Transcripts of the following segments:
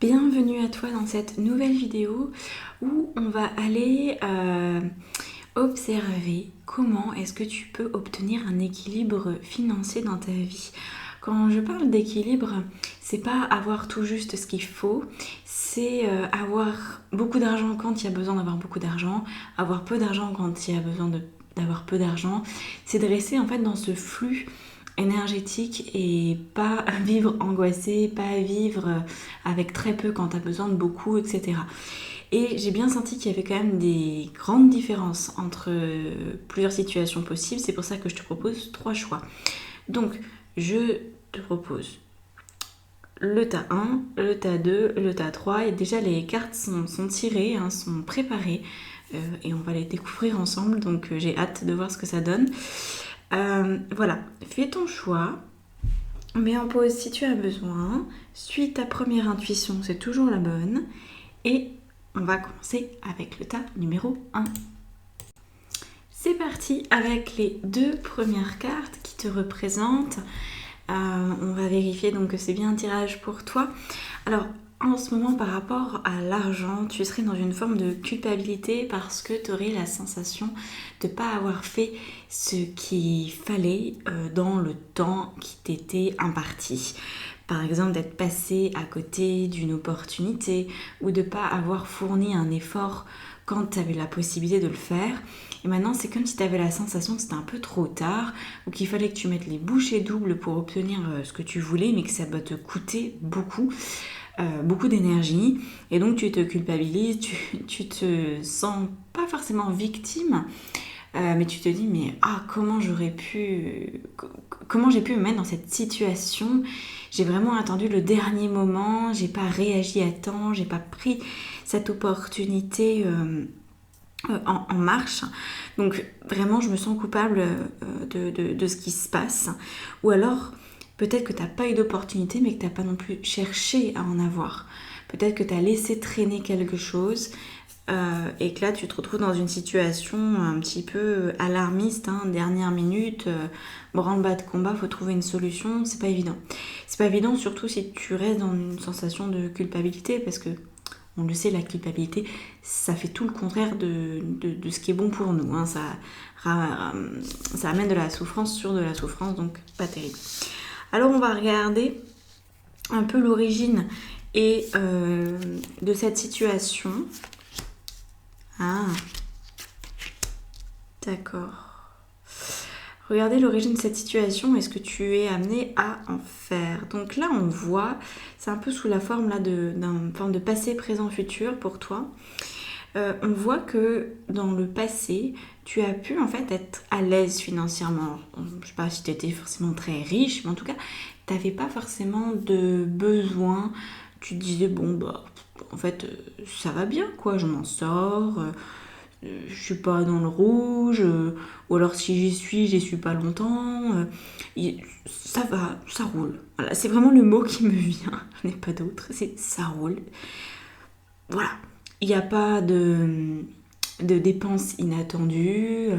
Bienvenue à toi dans cette nouvelle vidéo où on va aller observer comment est-ce que tu peux obtenir un équilibre financier dans ta vie. Quand je parle d'équilibre, c'est pas avoir tout juste ce qu'il faut, c'est avoir beaucoup d'argent quand il y a besoin d'avoir beaucoup d'argent, avoir peu d'argent quand il y a besoin d'avoir peu d'argent. C'est de rester en fait dans ce flux énergétique et pas vivre angoissé, pas vivre avec très peu quand tu as besoin de beaucoup, etc. Et j'ai bien senti qu'il y avait quand même des grandes différences entre plusieurs situations possibles. C'est pour ça que je te propose 3 choix. Donc, je te propose le tas 1, le tas 2, le tas 3. Et déjà, les cartes sont tirées, sont préparées. Et on va les découvrir ensemble. Donc, j'ai hâte de voir ce que ça donne. Voilà, fais ton choix, mets en pause si tu as besoin, suis ta première intuition, c'est toujours la bonne, et on va commencer avec le tas numéro 1. C'est parti avec les 2 premières cartes qui te représentent. On va vérifier donc que c'est bien un tirage pour toi. Alors, en ce moment, par rapport à l'argent, tu serais dans une forme de culpabilité parce que tu aurais la sensation de ne pas avoir fait ce qu'il fallait dans le temps qui t'était imparti. Par exemple, d'être passé à côté d'une opportunité ou de ne pas avoir fourni un effort quand tu avais la possibilité de le faire. Et maintenant, c'est comme si tu avais la sensation que c'était un peu trop tard ou qu'il fallait que tu mettes les bouchées doubles pour obtenir ce que tu voulais, mais que ça doit te coûter beaucoup. Beaucoup d'énergie, et donc tu te culpabilises, tu te sens pas forcément victime, mais tu te dis mais comment j'ai pu me mettre dans cette situation. J'ai vraiment attendu le dernier moment, j'ai pas réagi à temps, j'ai pas pris cette opportunité en marche. Donc vraiment je me sens coupable de ce qui se passe. Ou alors peut-être que tu n'as pas eu d'opportunité, mais que tu n'as pas non plus cherché à en avoir. Peut-être que tu as laissé traîner quelque chose et que là, tu te retrouves dans une situation un petit peu alarmiste, dernière minute, branle-bas de combat, faut trouver une solution, c'est pas évident. C'est pas évident, surtout si tu restes dans une sensation de culpabilité, parce que, on le sait, la culpabilité, ça fait tout le contraire de ce qui est bon pour nous. Ça amène de la souffrance sur de la souffrance, donc pas terrible. Alors on va regarder un peu l'origine et de cette situation. D'accord. Regardez l'origine de cette situation et ce que tu es amené à en faire. Donc là on voit, c'est un peu sous la forme là d'un forme de passé, présent, futur pour toi. On voit que dans le passé, tu as pu en fait être à l'aise financièrement. Je ne sais pas si tu étais forcément très riche, mais en tout cas, tu n'avais pas forcément de besoin. Tu te disais, en fait, ça va bien, quoi, je m'en sors, je suis pas dans le rouge, ou alors si j'y suis pas longtemps, ça va, ça roule. Voilà, c'est vraiment le mot qui me vient, je n'ai pas d'autre, c'est ça roule. Voilà. Il n'y a pas de dépenses inattendues.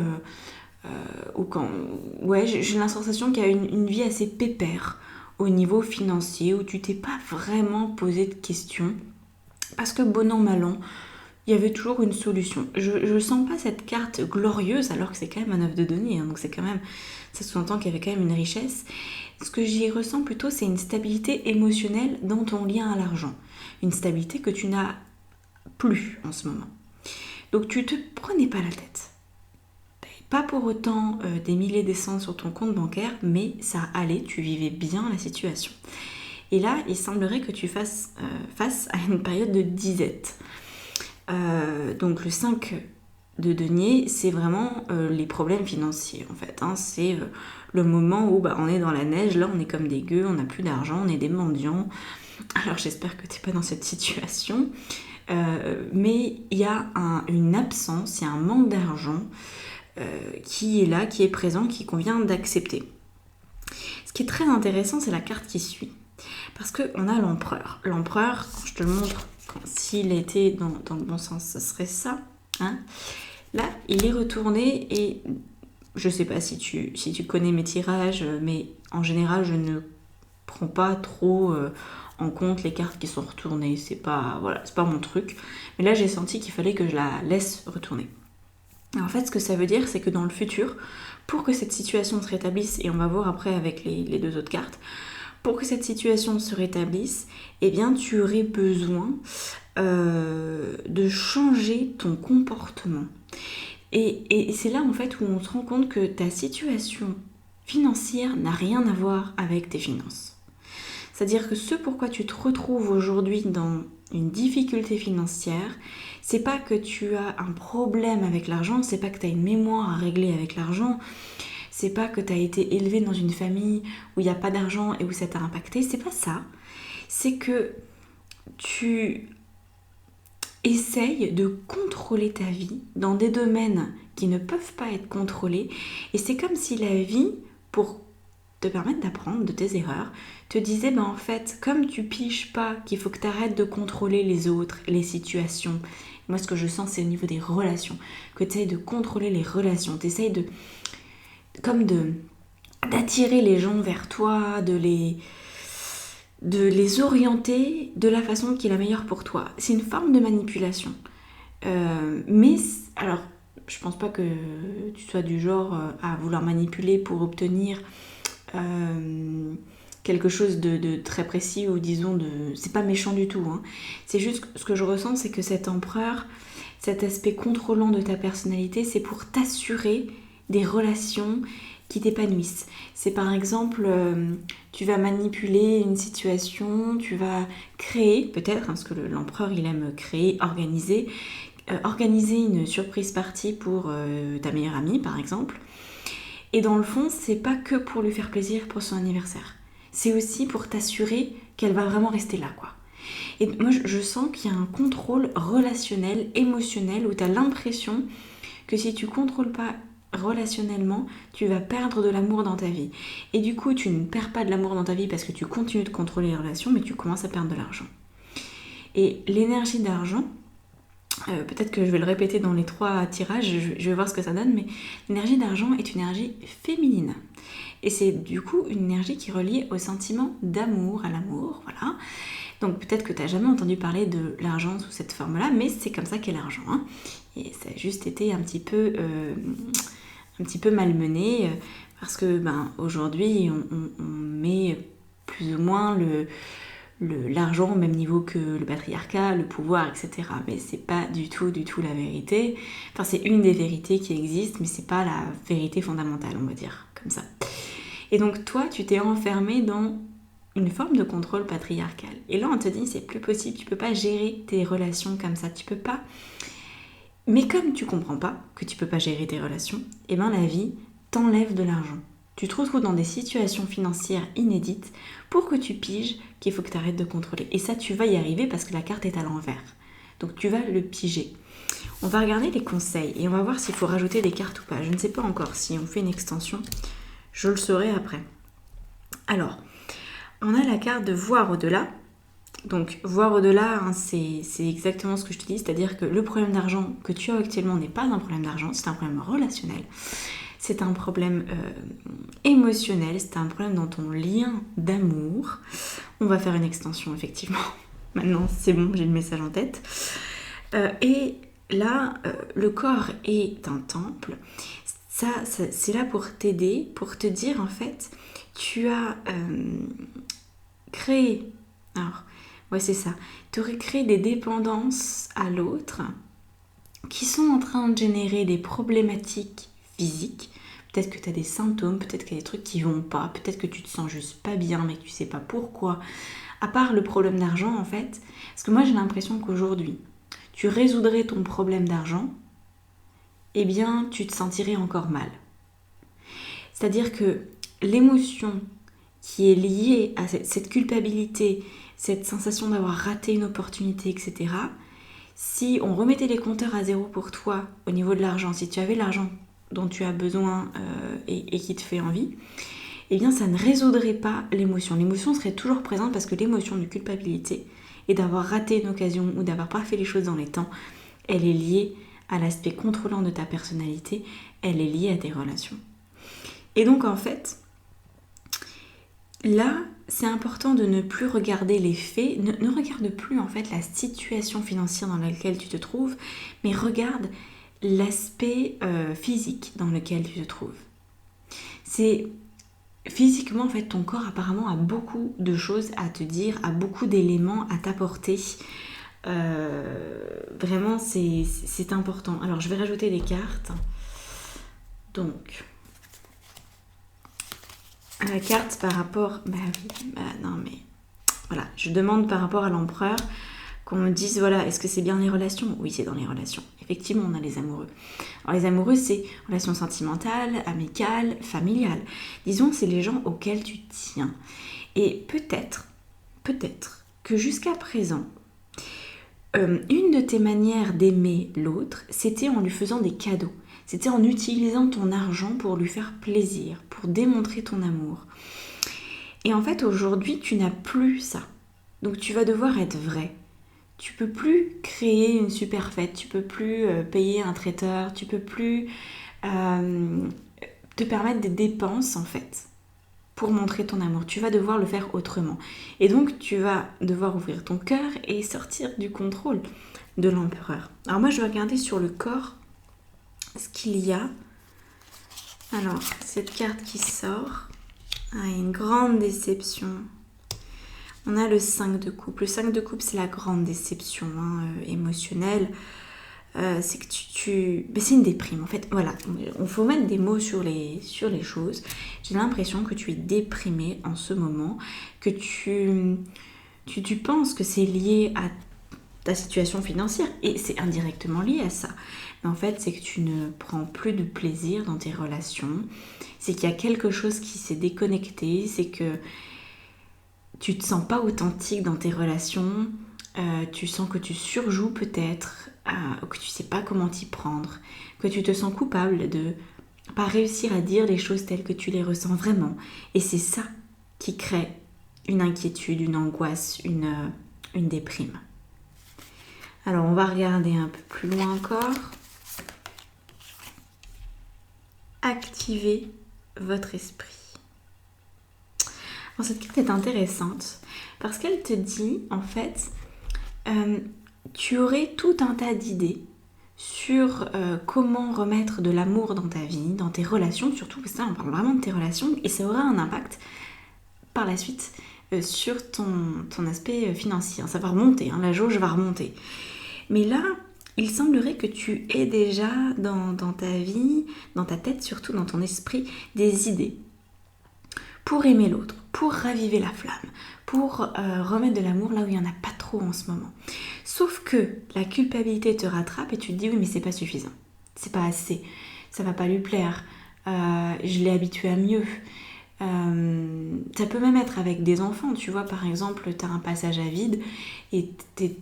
Ou quand, ouais, j'ai la sensation qu'il y a une vie assez pépère au niveau financier où tu t'es pas vraiment posé de questions. Parce que bon an, mal an, il y avait toujours une solution. Je sens pas cette carte glorieuse alors que c'est quand même un 9 de denier. Donc c'est quand même, ça sous-entend qu'il y avait quand même une richesse. Ce que j'y ressens plutôt, c'est une stabilité émotionnelle dans ton lien à l'argent. Une stabilité que tu n'as plus en ce moment. Donc tu te prenais pas la tête. Pas pour autant des milliers des cents sur ton compte bancaire, mais ça allait, tu vivais bien la situation. Et là, il semblerait que tu fasses face à une période de disette. Donc le 5 de denier, c'est vraiment les problèmes financiers en fait. C'est le moment où on est dans la neige, là on est comme des gueux, on n'a plus d'argent, on est des mendiants. Alors j'espère que tu n'es pas dans cette situation. Mais il y a une absence, il y a un manque d'argent qui est là, qui est présent, qui convient d'accepter. Ce qui est très intéressant, c'est la carte qui suit. Parce qu'on a l'empereur. L'empereur, quand je te le montre, s'il était dans le bon sens, ce serait ça. Là, il est retourné et je ne sais pas si tu connais mes tirages, mais en général, je ne prends pas trop en compte les cartes qui sont retournées, c'est pas mon truc. Mais là j'ai senti qu'il fallait que je la laisse retourner. Alors, en fait, ce que ça veut dire, c'est que dans le futur, pour que cette situation se rétablisse, et on va voir après avec les deux autres cartes, pour que cette situation se rétablisse, eh bien tu aurais besoin de changer ton comportement. Et c'est là en fait où on se rend compte que ta situation financière n'a rien à voir avec tes finances. C'est-à-dire que ce pourquoi tu te retrouves aujourd'hui dans une difficulté financière, c'est pas que tu as un problème avec l'argent, c'est pas que tu as une mémoire à régler avec l'argent, c'est pas que tu as été élevé dans une famille où il n'y a pas d'argent et où ça t'a impacté, c'est pas ça. C'est que tu essayes de contrôler ta vie dans des domaines qui ne peuvent pas être contrôlés. Et c'est comme si la vie, pour te permettre d'apprendre de tes erreurs, te disait, en fait, comme tu piges pas qu'il faut que tu arrêtes de contrôler les autres, les situations. Moi, ce que je sens, c'est au niveau des relations, que tu essayes de contrôler les relations, tu essayes d'attirer les gens vers toi, de les orienter de la façon qui est la meilleure pour toi. C'est une forme de manipulation. Mais, alors, je pense pas que tu sois du genre à vouloir manipuler pour obtenir quelque chose de très précis ou disons c'est pas méchant du tout, hein. C'est juste ce que je ressens, c'est que cet empereur, cet aspect contrôlant de ta personnalité, c'est pour t'assurer des relations qui t'épanouissent. C'est par exemple, tu vas manipuler une situation, tu vas créer, peut-être, parce que l'empereur il aime créer, organiser une surprise party pour ta meilleure amie par exemple. Et dans le fond, c'est pas que pour lui faire plaisir pour son anniversaire. C'est aussi pour t'assurer qu'elle va vraiment rester là, quoi. Et moi, je sens qu'il y a un contrôle relationnel, émotionnel, où tu as l'impression que si tu contrôles pas relationnellement, tu vas perdre de l'amour dans ta vie. Et du coup, tu ne perds pas de l'amour dans ta vie parce que tu continues de contrôler les relations, mais tu commences à perdre de l'argent. Et l'énergie d'argent, peut-être que je vais le répéter dans les 3 tirages, je vais voir ce que ça donne, mais l'énergie d'argent est une énergie féminine. Et c'est du coup une énergie qui est reliée au sentiment d'amour, à l'amour, voilà. Donc peut-être que tu n'as jamais entendu parler de l'argent sous cette forme-là, mais c'est comme ça qu'est l'argent, hein. Et ça a juste été un petit peu malmené, parce que aujourd'hui on met plus ou moins l'argent au même niveau que le patriarcat, le pouvoir, etc. Mais c'est pas du tout la vérité. Enfin, c'est une des vérités qui existent, mais c'est pas la vérité fondamentale, on va dire, comme ça. Et donc toi, tu t'es enfermé dans une forme de contrôle patriarcal. Et là, on te dit, c'est plus possible, tu peux pas gérer tes relations comme ça, tu peux pas. Mais comme tu comprends pas que tu peux pas gérer tes relations, la vie t'enlève de l'argent. Tu te retrouves dans des situations financières inédites pour que tu piges qu'il faut que tu arrêtes de contrôler. Et ça, tu vas y arriver parce que la carte est à l'envers. Donc tu vas le piger. On va regarder les conseils et on va voir s'il faut rajouter des cartes ou pas. Je ne sais pas encore si on fait une extension. Je le saurai après. Alors, on a la carte de voir au-delà. Donc, voir au-delà, hein, c'est exactement ce que je te dis. C'est-à-dire que le problème d'argent que tu as actuellement n'est pas un problème d'argent, c'est un problème relationnel. C'est un problème émotionnel, c'est un problème dans ton lien d'amour. On va faire une extension, effectivement. Maintenant, c'est bon, j'ai le message en tête. Et là, le corps est un temple. Ça, c'est là pour t'aider, pour te dire, en fait, tu as créé... Alors, ouais, c'est ça. Tu aurais créé des dépendances à l'autre qui sont en train de générer des problématiques physiques. Peut-être que tu as des symptômes, peut-être qu'il y a des trucs qui vont pas, peut-être que tu te sens juste pas bien mais que tu sais pas pourquoi. À part le problème d'argent en fait, parce que moi j'ai l'impression qu'aujourd'hui, tu résoudrais ton problème d'argent, eh bien tu te sentirais encore mal. C'est-à-dire que l'émotion qui est liée à cette culpabilité, cette sensation d'avoir raté une opportunité, etc., si on remettait les compteurs à zéro pour toi au niveau de l'argent, si tu avais l'argent dont tu as besoin et qui te fait envie, eh bien ça ne résoudrait pas l'émotion. L'émotion serait toujours présente parce que l'émotion de culpabilité et d'avoir raté une occasion ou d'avoir pas fait les choses dans les temps, elle est liée à l'aspect contrôlant de ta personnalité, elle est liée à tes relations. Et donc en fait, là, c'est important de ne plus regarder les faits, ne regarde plus en fait la situation financière dans laquelle tu te trouves, mais regarde l'aspect physique dans lequel tu te trouves. C'est physiquement en fait ton corps apparemment a beaucoup de choses à te dire, a beaucoup d'éléments à t'apporter. Vraiment c'est important. Alors je vais rajouter des cartes. Donc la carte par rapport... non mais... Voilà, je demande par rapport à l'empereur qu'on me dise, voilà, est-ce que c'est bien les relations? Oui, c'est dans les relations. Effectivement, on a les amoureux. Alors les amoureux, c'est relations sentimentales, amicales, familiales. Disons, c'est les gens auxquels tu tiens. Et peut-être que jusqu'à présent, une de tes manières d'aimer l'autre, c'était en lui faisant des cadeaux. C'était en utilisant ton argent pour lui faire plaisir, pour démontrer ton amour. Et en fait, aujourd'hui, tu n'as plus ça. Donc tu vas devoir être vrai. Tu peux plus créer une super fête, tu peux plus payer un traiteur, tu peux plus te permettre des dépenses en fait pour montrer ton amour. Tu vas devoir le faire autrement. Et donc tu vas devoir ouvrir ton cœur et sortir du contrôle de l'empereur. Alors moi je vais regarder sur le corps ce qu'il y a. Alors cette carte qui sort, une grande déception. On a le 5 de coupe. Le 5 de coupe, c'est la grande déception émotionnelle. C'est que c'est une déprime, en fait. Voilà, il faut mettre des mots sur les choses. J'ai l'impression que tu es déprimée en ce moment, que tu penses que c'est lié à ta situation financière. Et c'est indirectement lié à ça. Mais en fait, c'est que tu ne prends plus de plaisir dans tes relations. C'est qu'il y a quelque chose qui s'est déconnecté. C'est que tu te sens pas authentique dans tes relations, tu sens que tu surjoues peut-être, que tu sais pas comment t'y prendre, que tu te sens coupable de pas réussir à dire les choses telles que tu les ressens vraiment. Et c'est ça qui crée une inquiétude, une angoisse, une déprime. Alors on va regarder un peu plus loin encore. Activez votre esprit. Alors, cette carte est intéressante parce qu'elle te dit, en fait, tu aurais tout un tas d'idées sur comment remettre de l'amour dans ta vie, dans tes relations, surtout ça, on parle vraiment de tes relations, et ça aura un impact par la suite sur ton aspect financier. Ça va remonter, la jauge va remonter. Mais là, il semblerait que tu aies déjà dans ta vie, dans ta tête, surtout dans ton esprit, des idées pour aimer l'autre, pour raviver la flamme, pour remettre de l'amour là où il n'y en a pas trop en ce moment. Sauf que la culpabilité te rattrape et tu te dis oui mais c'est pas suffisant, c'est pas assez, ça va pas lui plaire, je l'ai habitué à mieux. Ça peut même être avec des enfants, tu vois, par exemple, tu as un passage à vide et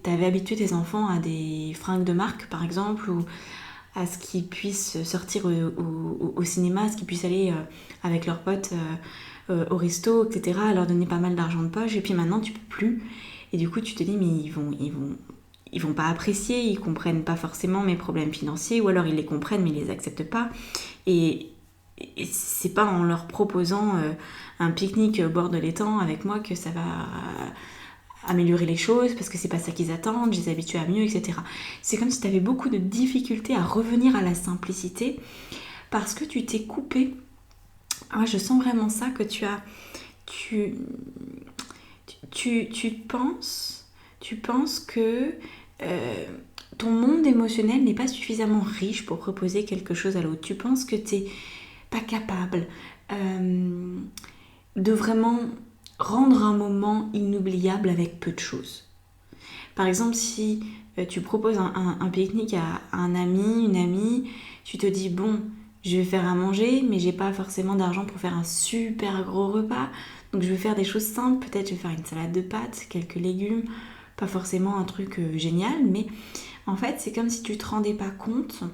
t'avais habitué tes enfants à des fringues de marque, par exemple, ou à ce qu'ils puissent sortir au cinéma, à ce qu'ils puissent aller avec leurs potes au resto, etc., à leur donner pas mal d'argent de poche, et puis maintenant tu peux plus, et du coup tu te dis mais ils vont pas apprécier, ils comprennent pas forcément mes problèmes financiers, ou alors ils les comprennent mais ils les acceptent pas, et c'est pas en leur proposant un pique-nique au bord de l'étang avec moi que ça va améliorer les choses, parce que c'est pas ça qu'ils attendent, je les habitue à mieux, etc. C'est comme si tu avais beaucoup de difficultés à revenir à la simplicité parce que tu t'es coupé. Ah, je sens vraiment ça, que tu penses que ton monde émotionnel n'est pas suffisamment riche pour proposer quelque chose à l'autre. Tu penses que tu n'es pas capable de vraiment rendre un moment inoubliable avec peu de choses. Par exemple, si tu proposes un pique-nique à un ami, une amie, tu te dis bon, je vais faire à manger, mais j'ai pas forcément d'argent pour faire un super gros repas, donc je vais faire des choses simples. Peut-être je vais faire une salade de pâtes, quelques légumes, pas forcément un truc génial, mais en fait c'est comme si tu te rendais pas compte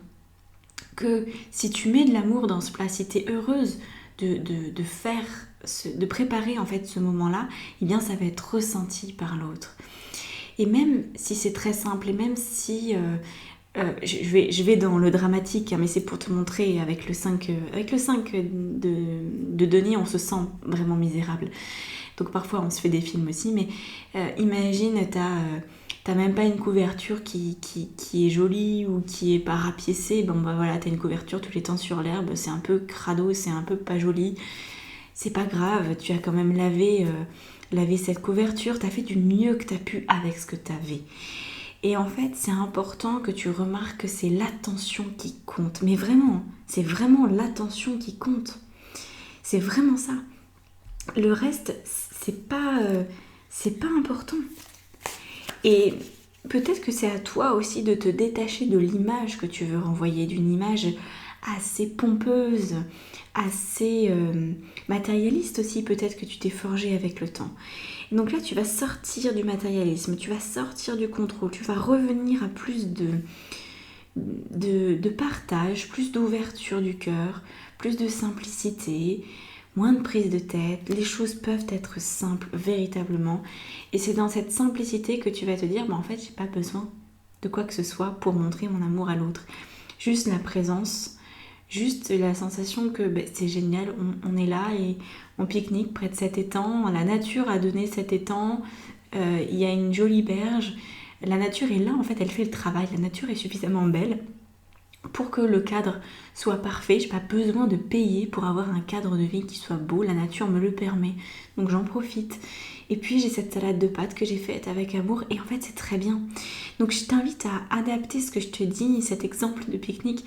que si tu mets de l'amour dans ce plat, si tu es heureuse de préparer en fait ce moment-là, eh bien ça va être ressenti par l'autre. Et même si c'est très simple, et même si je vais dans le dramatique, mais c'est pour te montrer avec le 5 de denier, on se sent vraiment misérable. Donc parfois on se fait des films aussi, mais imagine, t'as même pas une couverture qui est jolie ou qui est pas rapiécée. Bon bah voilà, t'as une couverture, tu l'étends sur l'herbe, c'est un peu crado, c'est un peu pas joli. C'est pas grave, tu as quand même lavé cette couverture, t'as fait du mieux que t'as pu avec ce que t'avais. Et en fait, c'est important que tu remarques que c'est l'attention qui compte. Mais vraiment, c'est vraiment l'attention qui compte. C'est vraiment ça. Le reste, c'est pas important. Et peut-être que c'est à toi aussi de te détacher de l'image que tu veux renvoyer, d'une image assez pompeuse, assez matérialiste aussi, peut-être que tu t'es forgé avec le temps. Et donc là, tu vas sortir du matérialisme, tu vas sortir du contrôle, tu vas revenir à plus de partage, plus d'ouverture du cœur, plus de simplicité, moins de prise de tête. Les choses peuvent être simples, véritablement. Et c'est dans cette simplicité que tu vas te dire, en fait, j'ai pas besoin de quoi que ce soit pour montrer mon amour à l'autre. Juste la présence, juste la sensation que c'est génial, on est là et on pique-nique près de cet étang. La nature a donné cet étang, il y a une jolie berge. La nature est là, en fait, elle fait le travail. La nature est suffisamment belle pour que le cadre soit parfait. Je n'ai pas besoin de payer pour avoir un cadre de vie qui soit beau. La nature me le permet, donc j'en profite. Et puis j'ai cette salade de pâtes que j'ai faite avec amour et en fait c'est très bien. Donc je t'invite à adapter ce que je te dis, cet exemple de pique-nique,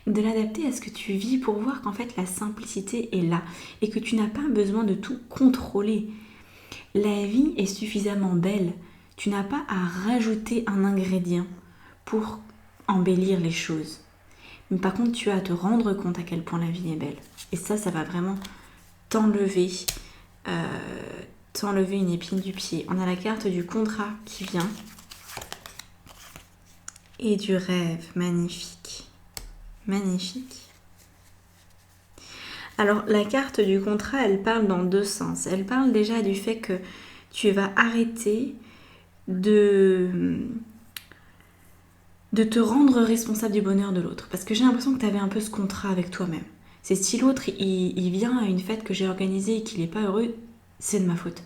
de l'adapter à ce que tu vis pour voir qu'en fait la simplicité est là et que tu n'as pas besoin de tout contrôler. La vie est suffisamment belle. Tu n'as pas à rajouter un ingrédient pour embellir les choses. Mais par contre, tu as à te rendre compte à quel point la vie est belle. Et ça va vraiment t'enlever une épine du pied. On a la carte du contrat qui vient. Et du rêve, magnifique. Magnifique. Alors, la carte du contrat, elle parle dans deux sens. Elle parle déjà du fait que tu vas arrêter de te rendre responsable du bonheur de l'autre. Parce que j'ai l'impression que tu avais un peu ce contrat avec toi-même. C'est si l'autre, il vient à une fête que j'ai organisée et qu'il n'est pas heureux, c'est de ma faute.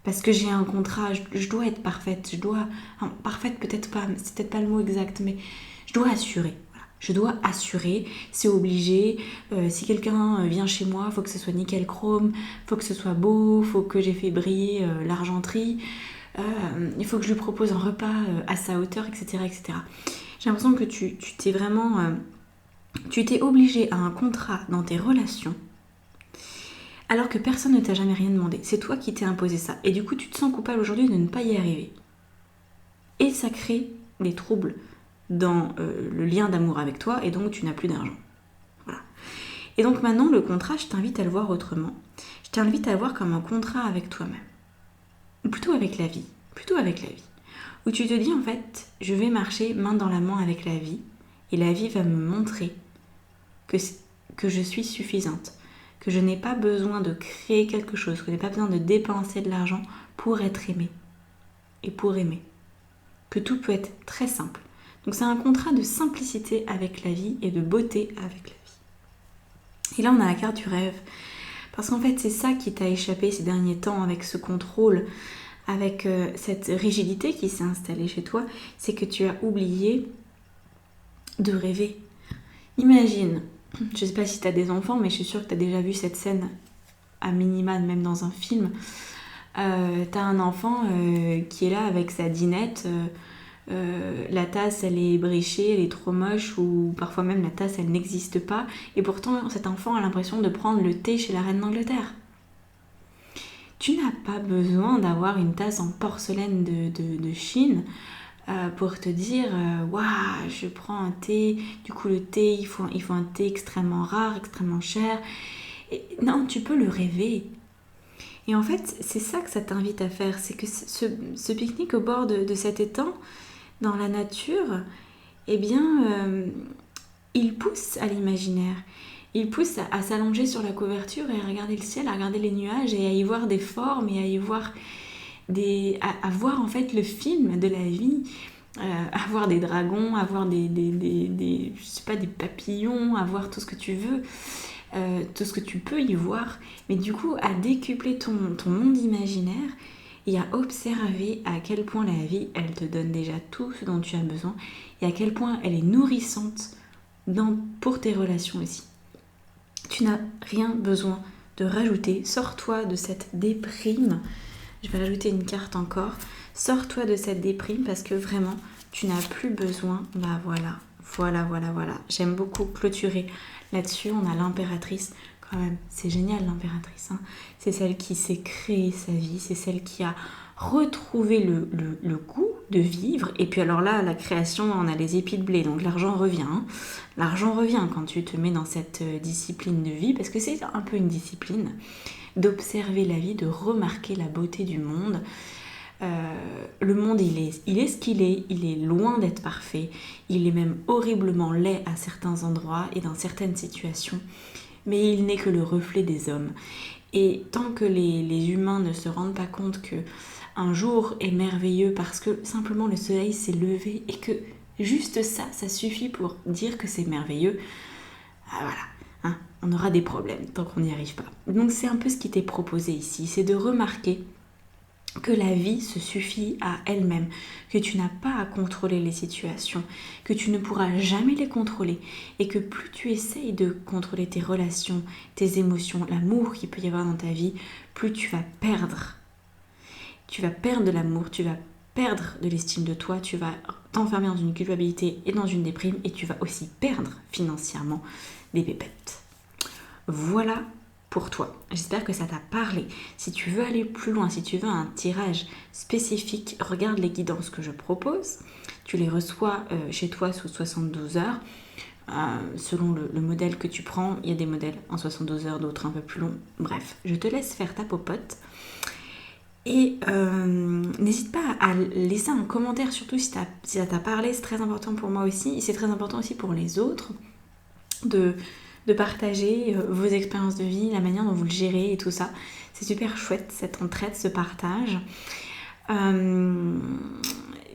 Parce que j'ai un contrat, je dois être parfaite, parfaite peut-être pas, c'est peut-être pas le mot exact, mais je dois assurer. Voilà. Je dois assurer, c'est obligé. Si quelqu'un vient chez moi, il faut que ce soit nickel chrome, il faut que ce soit beau, il faut que j'ai fait briller l'argenterie. Il faut que je lui propose un repas à sa hauteur, etc. etc. J'ai l'impression que tu t'es obligé à un contrat dans tes relations alors que personne ne t'a jamais rien demandé. C'est toi qui t'es imposé ça. Et du coup, tu te sens coupable aujourd'hui de ne pas y arriver. Et ça crée des troubles dans le lien d'amour avec toi et donc tu n'as plus d'argent. Voilà. Et donc maintenant, le contrat, je t'invite à le voir autrement. Je t'invite à le voir comme un contrat avec toi-même. Ou plutôt avec la vie, où tu te dis en fait, je vais marcher main dans la main avec la vie, et la vie va me montrer que je suis suffisante, que je n'ai pas besoin de créer quelque chose, que je n'ai pas besoin de dépenser de l'argent pour être aimée, et pour aimer, que tout peut être très simple. Donc c'est un contrat de simplicité avec la vie et de beauté avec la vie. Et là on a la carte du rêve. Parce qu'en fait, c'est ça qui t'a échappé ces derniers temps avec ce contrôle, avec cette rigidité qui s'est installée chez toi, c'est que tu as oublié de rêver. Imagine, je ne sais pas si tu as des enfants, mais je suis sûre que tu as déjà vu cette scène à minima, même dans un film. Tu as un enfant qui est là avec sa dinette, la tasse elle est bréchée, elle est trop moche, ou parfois même la tasse elle n'existe pas, et pourtant cet enfant a l'impression de prendre le thé chez la reine d'Angleterre. Tu n'as pas besoin d'avoir une tasse en porcelaine de Chine pour te dire waouh, je prends un thé, du coup le thé il faut un thé extrêmement rare, extrêmement cher. Et non, tu peux le rêver. Et en fait, c'est ça que ça t'invite à faire, c'est que ce pique-nique au bord de cet étang, dans la nature, eh bien, il pousse à l'imaginaire. Il pousse à s'allonger sur la couverture et à regarder le ciel, à regarder les nuages et à y voir des formes et à y voir à voir en fait le film de la vie, à voir des dragons, à voir des je sais pas, des papillons, à voir tout ce que tu veux. tout ce que tu peux y voir, mais du coup à décupler ton monde imaginaire et à observer à quel point la vie, elle te donne déjà tout ce dont tu as besoin et à quel point elle est nourrissante pour tes relations aussi. Tu n'as rien besoin de rajouter. Sors-toi de cette déprime. Je vais rajouter une carte encore. Sors-toi de cette déprime parce que vraiment, tu n'as plus besoin. Bah voilà. J'aime beaucoup clôturer là-dessus. On a l'impératrice. Quand même, c'est génial l'impératrice. Hein. C'est celle qui s'est créée sa vie. C'est celle qui a retrouvé le goût de vivre. Et puis alors là, la création, on a les épis de blé. Donc l'argent revient. Hein. L'argent revient quand tu te mets dans cette discipline de vie. Parce que c'est un peu une discipline d'observer la vie, de remarquer la beauté du monde. Le monde, il est ce qu'il est. Il est loin d'être parfait. Il est même horriblement laid à certains endroits et dans certaines situations. Mais il n'est que le reflet des hommes. Et tant que les humains ne se rendent pas compte que un jour est merveilleux parce que simplement le soleil s'est levé et que juste ça suffit pour dire que c'est merveilleux, voilà, hein, on aura des problèmes tant qu'on n'y arrive pas. Donc c'est un peu ce qui t'est proposé ici, c'est de remarquer que la vie se suffit à elle-même, que tu n'as pas à contrôler les situations, que tu ne pourras jamais les contrôler et que plus tu essayes de contrôler tes relations, tes émotions, l'amour qu'il peut y avoir dans ta vie, plus tu vas perdre. Tu vas perdre de l'amour, tu vas perdre de l'estime de toi, tu vas t'enfermer dans une culpabilité et dans une déprime et tu vas aussi perdre financièrement des pépettes. Voilà pour toi. J'espère que ça t'a parlé. Si tu veux aller plus loin, si tu veux un tirage spécifique, regarde les guidances que je propose. Tu les reçois chez toi sous 72 heures. Selon le modèle que tu prends, il y a des modèles en 72 heures, d'autres un peu plus longs. Bref, je te laisse faire ta popote. Et n'hésite pas à laisser un commentaire, surtout si ça t'a parlé, c'est très important pour moi aussi, et c'est très important aussi pour les autres, de partager vos expériences de vie, la manière dont vous le gérez et tout ça. C'est super chouette cette entraide, ce partage.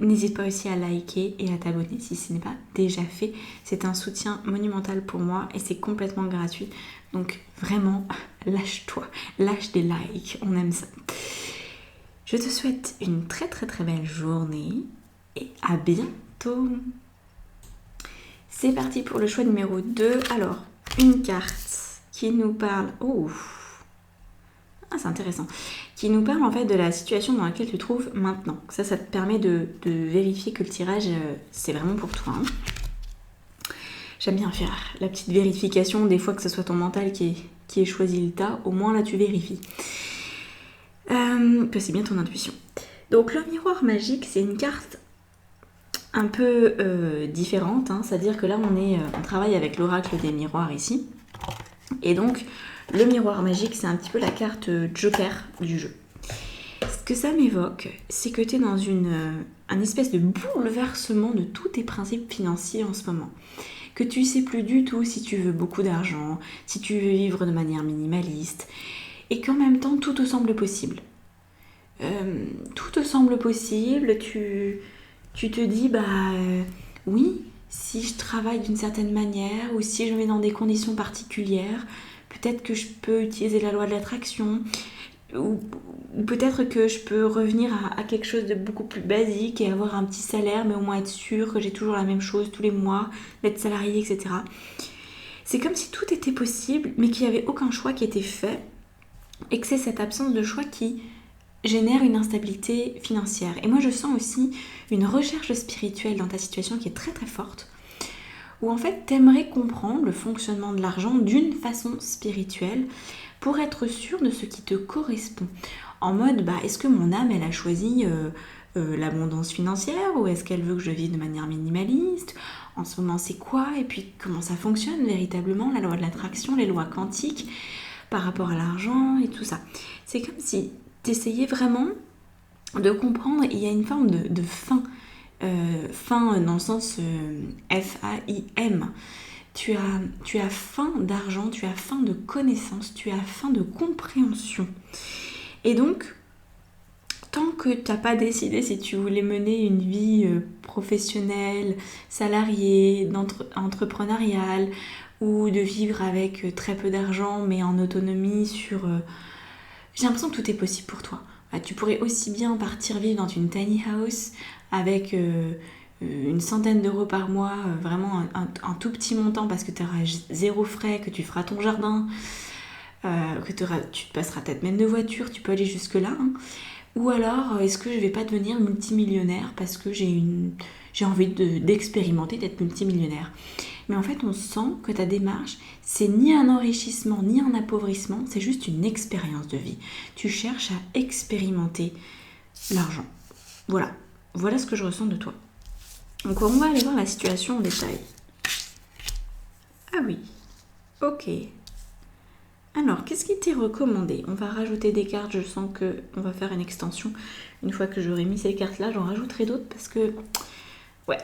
N'hésite pas aussi à liker et à t'abonner si ce n'est pas déjà fait. C'est un soutien monumental pour moi et c'est complètement gratuit. Donc vraiment, lâche-toi, lâche des likes, on aime ça. Je te souhaite une très très très belle journée et à bientôt. C'est parti pour le choix numéro 2. Alors, une carte qui nous parle... Oh, c'est intéressant. Qui nous parle en fait de la situation dans laquelle tu te trouves maintenant. Ça te permet de vérifier que le tirage, c'est vraiment pour toi. Hein. J'aime bien faire la petite vérification, des fois que ce soit ton mental qui ait choisi le tas, au moins là tu vérifies. Que c'est bien ton intuition. Donc le miroir magique, c'est une carte un peu différente, hein, c'est-à-dire que là on travaille avec l'oracle des miroirs ici. Et donc le miroir magique, c'est un petit peu la carte joker du jeu. Ce que ça m'évoque, c'est que tu es dans un espèce de bouleversement de tous tes principes financiers en ce moment. Que tu sais plus du tout si tu veux beaucoup d'argent, si tu veux vivre de manière minimaliste, et qu'en même temps tout te semble possible. Tout te semble possible, tu te dis oui, si je travaille d'une certaine manière ou si je me mets dans des conditions particulières, peut-être que je peux utiliser la loi de l'attraction ou peut-être que je peux revenir à quelque chose de beaucoup plus basique et avoir un petit salaire mais au moins être sûre que j'ai toujours la même chose tous les mois, d'être salarié, etc. C'est comme si tout était possible mais qu'il n'y avait aucun choix qui était fait et que c'est cette absence de choix qui génère une instabilité financière. Et moi je sens aussi une recherche spirituelle dans ta situation qui est très très forte, où en fait t'aimerais comprendre le fonctionnement de l'argent d'une façon spirituelle pour être sûr de ce qui te correspond. En mode, est-ce que mon âme elle a choisi l'abondance financière ou est-ce qu'elle veut que je vive de manière minimaliste ? En ce moment c'est quoi ? Et puis comment ça fonctionne véritablement, la loi de l'attraction, les lois quantiques par rapport à l'argent et tout ça. C'est comme si t'essayais vraiment de comprendre, il y a une forme de faim, faim dans le sens F-A-I-M. Tu as faim d'argent, tu as faim de connaissances, tu as faim de compréhension. Et donc, tant que tu n'as pas décidé si tu voulais mener une vie professionnel, salarié, entrepreneurial, ou de vivre avec très peu d'argent mais en autonomie sur... J'ai l'impression que tout est possible pour toi. Tu pourrais aussi bien partir vivre dans une tiny house avec une centaine d'euros par mois, vraiment un tout petit montant parce que tu auras zéro frais, que tu feras ton jardin, que tu te passeras peut-être même de voiture, tu peux aller jusque là. Hein. Ou alors, est-ce que je vais pas devenir multimillionnaire parce que j'ai envie d'expérimenter d'être multimillionnaire. Mais en fait, on sent que ta démarche, c'est ni un enrichissement, ni un appauvrissement, c'est juste une expérience de vie. Tu cherches à expérimenter l'argent. Voilà ce que je ressens de toi. Donc on va aller voir la situation en détail. Ah oui, ok. Alors, qu'est-ce qui t'est recommandé? On va rajouter des cartes, je sens qu'on va faire une extension. Une fois que j'aurai mis ces cartes-là, j'en rajouterai d'autres parce que... Ouais.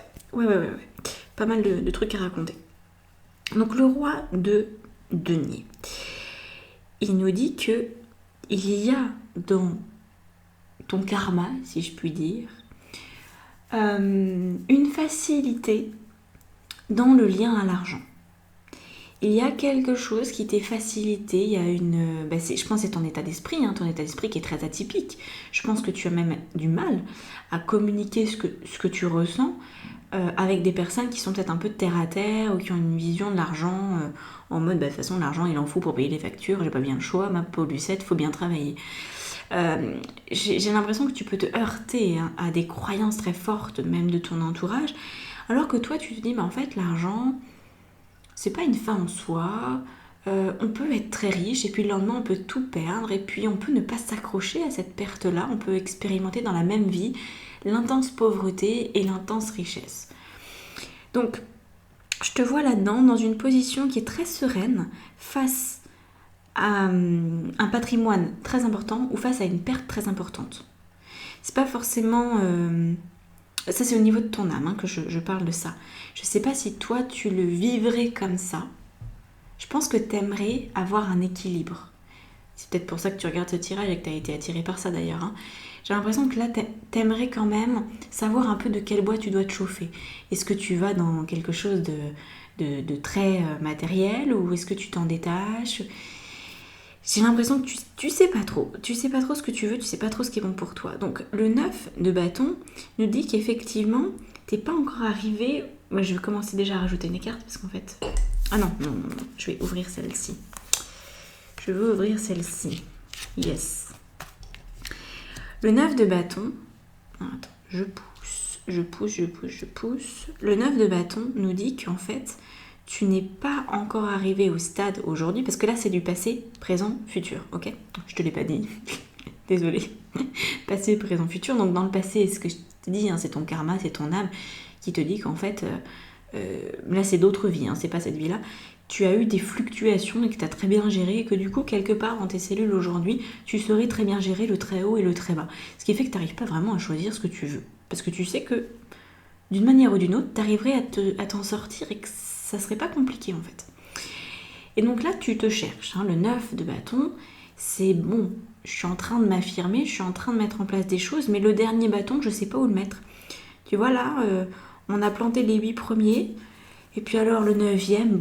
Pas mal de trucs à raconter. Donc, le roi de denier. Il nous dit que il y a dans ton karma, si je puis dire, une facilité dans le lien à l'argent. Il y a quelque chose qui t'est facilité, il y a une... je pense que c'est ton état d'esprit, ton état d'esprit qui est très atypique. Je pense que tu as même du mal à communiquer ce que tu ressens avec des personnes qui sont peut-être un peu de terre à terre ou qui ont une vision de l'argent en mode, de toute façon, l'argent, il en faut pour payer les factures, j'ai pas bien le choix, ma peau lucette, faut bien travailler. J'ai l'impression que tu peux te heurter à des croyances très fortes, même de ton entourage, alors que toi, tu te dis, en fait, l'argent... C'est pas une fin en soi, on peut être très riche et puis le lendemain on peut tout perdre et puis on peut ne pas s'accrocher à cette perte-là, on peut expérimenter dans la même vie l'intense pauvreté et l'intense richesse. Donc, je te vois là-dedans dans une position qui est très sereine face à un patrimoine très important ou face à une perte très importante. C'est pas forcément... Ça, c'est au niveau de ton âme que je parle de ça. Je sais pas si toi, tu le vivrais comme ça. Je pense que tu aimerais avoir un équilibre. C'est peut-être pour ça que tu regardes ce tirage et que tu as été attiré par ça d'ailleurs. J'ai l'impression que là, tu aimerais quand même savoir un peu de quel bois tu dois te chauffer. Est-ce que tu vas dans quelque chose de très matériel ou est-ce que tu t'en détaches ? J'ai l'impression que tu sais pas trop. Tu sais pas trop ce que tu veux, tu sais pas trop ce qui est bon pour toi. Donc le 9 de bâton nous dit qu'effectivement, t'es pas encore arrivé... Moi, je vais commencer déjà à rajouter des cartes parce qu'en fait... Ah non, je vais ouvrir celle-ci. Je veux ouvrir celle-ci. Yes. Le 9 de bâton... Attends, je pousse. Le 9 de bâton nous dit qu'en fait... Tu n'es pas encore arrivé au stade aujourd'hui, parce que là c'est du passé, présent, futur, ok ? Je te l'ai pas dit, désolée. Passé, présent, futur, donc dans le passé, ce que je te dis, c'est ton karma, c'est ton âme qui te dit qu'en fait, là c'est d'autres vies, c'est pas cette vie-là. Tu as eu des fluctuations et que tu as très bien géré, et que du coup, quelque part dans tes cellules aujourd'hui, tu saurais très bien gérer le très haut et le très bas. Ce qui fait que tu n'arrives pas vraiment à choisir ce que tu veux. Parce que tu sais que, d'une manière ou d'une autre, tu arriverais à t'en sortir et que ça serait pas compliqué en fait. Et donc là, tu te cherches. Le 9 de bâton, c'est bon, je suis en train de m'affirmer, je suis en train de mettre en place des choses, mais le dernier bâton, je sais pas où le mettre. Tu vois là, on a planté les 8 premiers, et puis alors le 9e,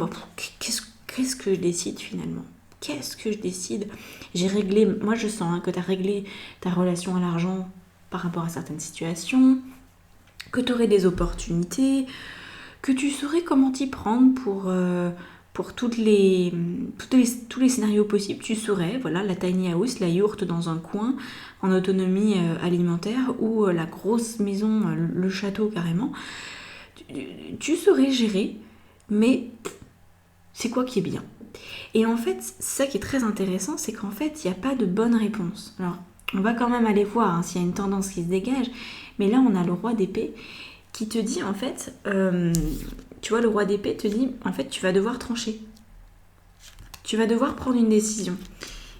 qu'est-ce que je décide finalement ? Qu'est-ce que je décide ? J'ai réglé, moi je sens que tu as réglé ta relation à l'argent par rapport à certaines situations, que tu aurais des opportunités, que tu saurais comment t'y prendre pour tous les scénarios possibles. Tu saurais, voilà, la tiny house, la yourte dans un coin, en autonomie alimentaire, ou la grosse maison, le château carrément. Tu saurais gérer, mais c'est quoi qui est bien ? Et en fait, ça qui est très intéressant, c'est qu'en fait, il n'y a pas de bonne réponse. Alors, on va quand même aller voir s'il y a une tendance qui se dégage, mais là, on a le roi d'épée, qui te dit en fait, tu vois, le roi d'épée te dit en fait tu vas devoir trancher. Tu vas devoir prendre une décision.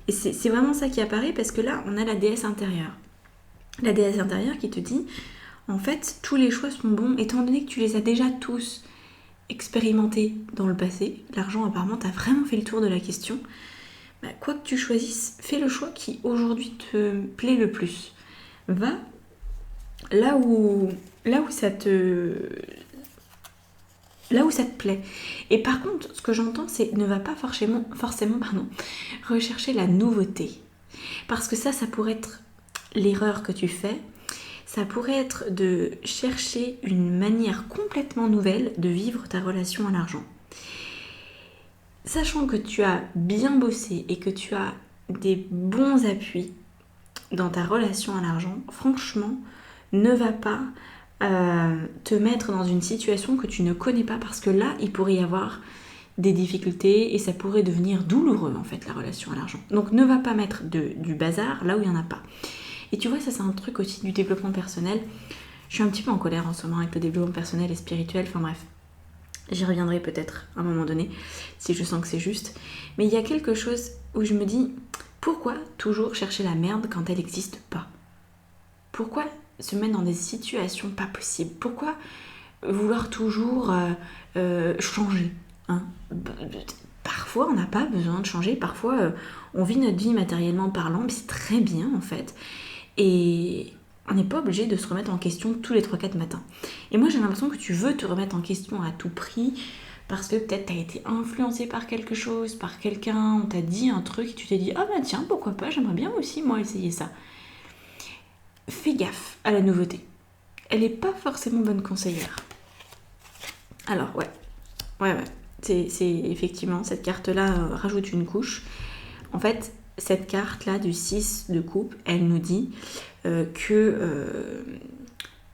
Et c'est vraiment ça qui apparaît parce que là, on a la déesse intérieure. La déesse intérieure qui te dit, en fait, tous les choix sont bons, étant donné que tu les as déjà tous expérimentés dans le passé. L'argent, apparemment, t'as vraiment fait le tour de la question. Quoi que tu choisisses, fais le choix qui aujourd'hui te plaît le plus. Va là où, là où ça te... Là où ça te plaît. Et par contre, ce que j'entends, c'est ne va pas forcément rechercher la nouveauté. Parce que ça pourrait être l'erreur que tu fais. Ça pourrait être de chercher une manière complètement nouvelle de vivre ta relation à l'argent. Sachant que tu as bien bossé et que tu as des bons appuis dans ta relation à l'argent, franchement, ne va pas te mettre dans une situation que tu ne connais pas parce que là, il pourrait y avoir des difficultés et ça pourrait devenir douloureux en fait la relation à l'argent. Donc ne va pas mettre du bazar là où il n'y en a pas. Et tu vois, ça c'est un truc aussi du développement personnel. Je suis un petit peu en colère en ce moment avec le développement personnel et spirituel, enfin bref. J'y reviendrai peut-être à un moment donné si je sens que c'est juste. Mais il y a quelque chose où je me dis, pourquoi toujours chercher la merde quand elle n'existe pas? Pourquoi se mettre dans des situations pas possibles? Pourquoi vouloir toujours changer, hein? Parfois on n'a pas besoin de changer, parfois on vit notre vie matériellement parlant, mais c'est très bien en fait. Et on n'est pas obligé de se remettre en question tous les 3-4 matins. Et moi j'ai l'impression que tu veux te remettre en question à tout prix, parce que peut-être tu as été influencé par quelque chose, par quelqu'un, on t'a dit un truc et tu t'es dit ah bah tiens pourquoi pas, j'aimerais bien aussi moi essayer ça. Fais gaffe à la nouveauté. Elle n'est pas forcément bonne conseillère. Alors ouais. C'est effectivement, cette carte-là rajoute une couche. En fait, cette carte-là du 6 de coupe, elle nous dit que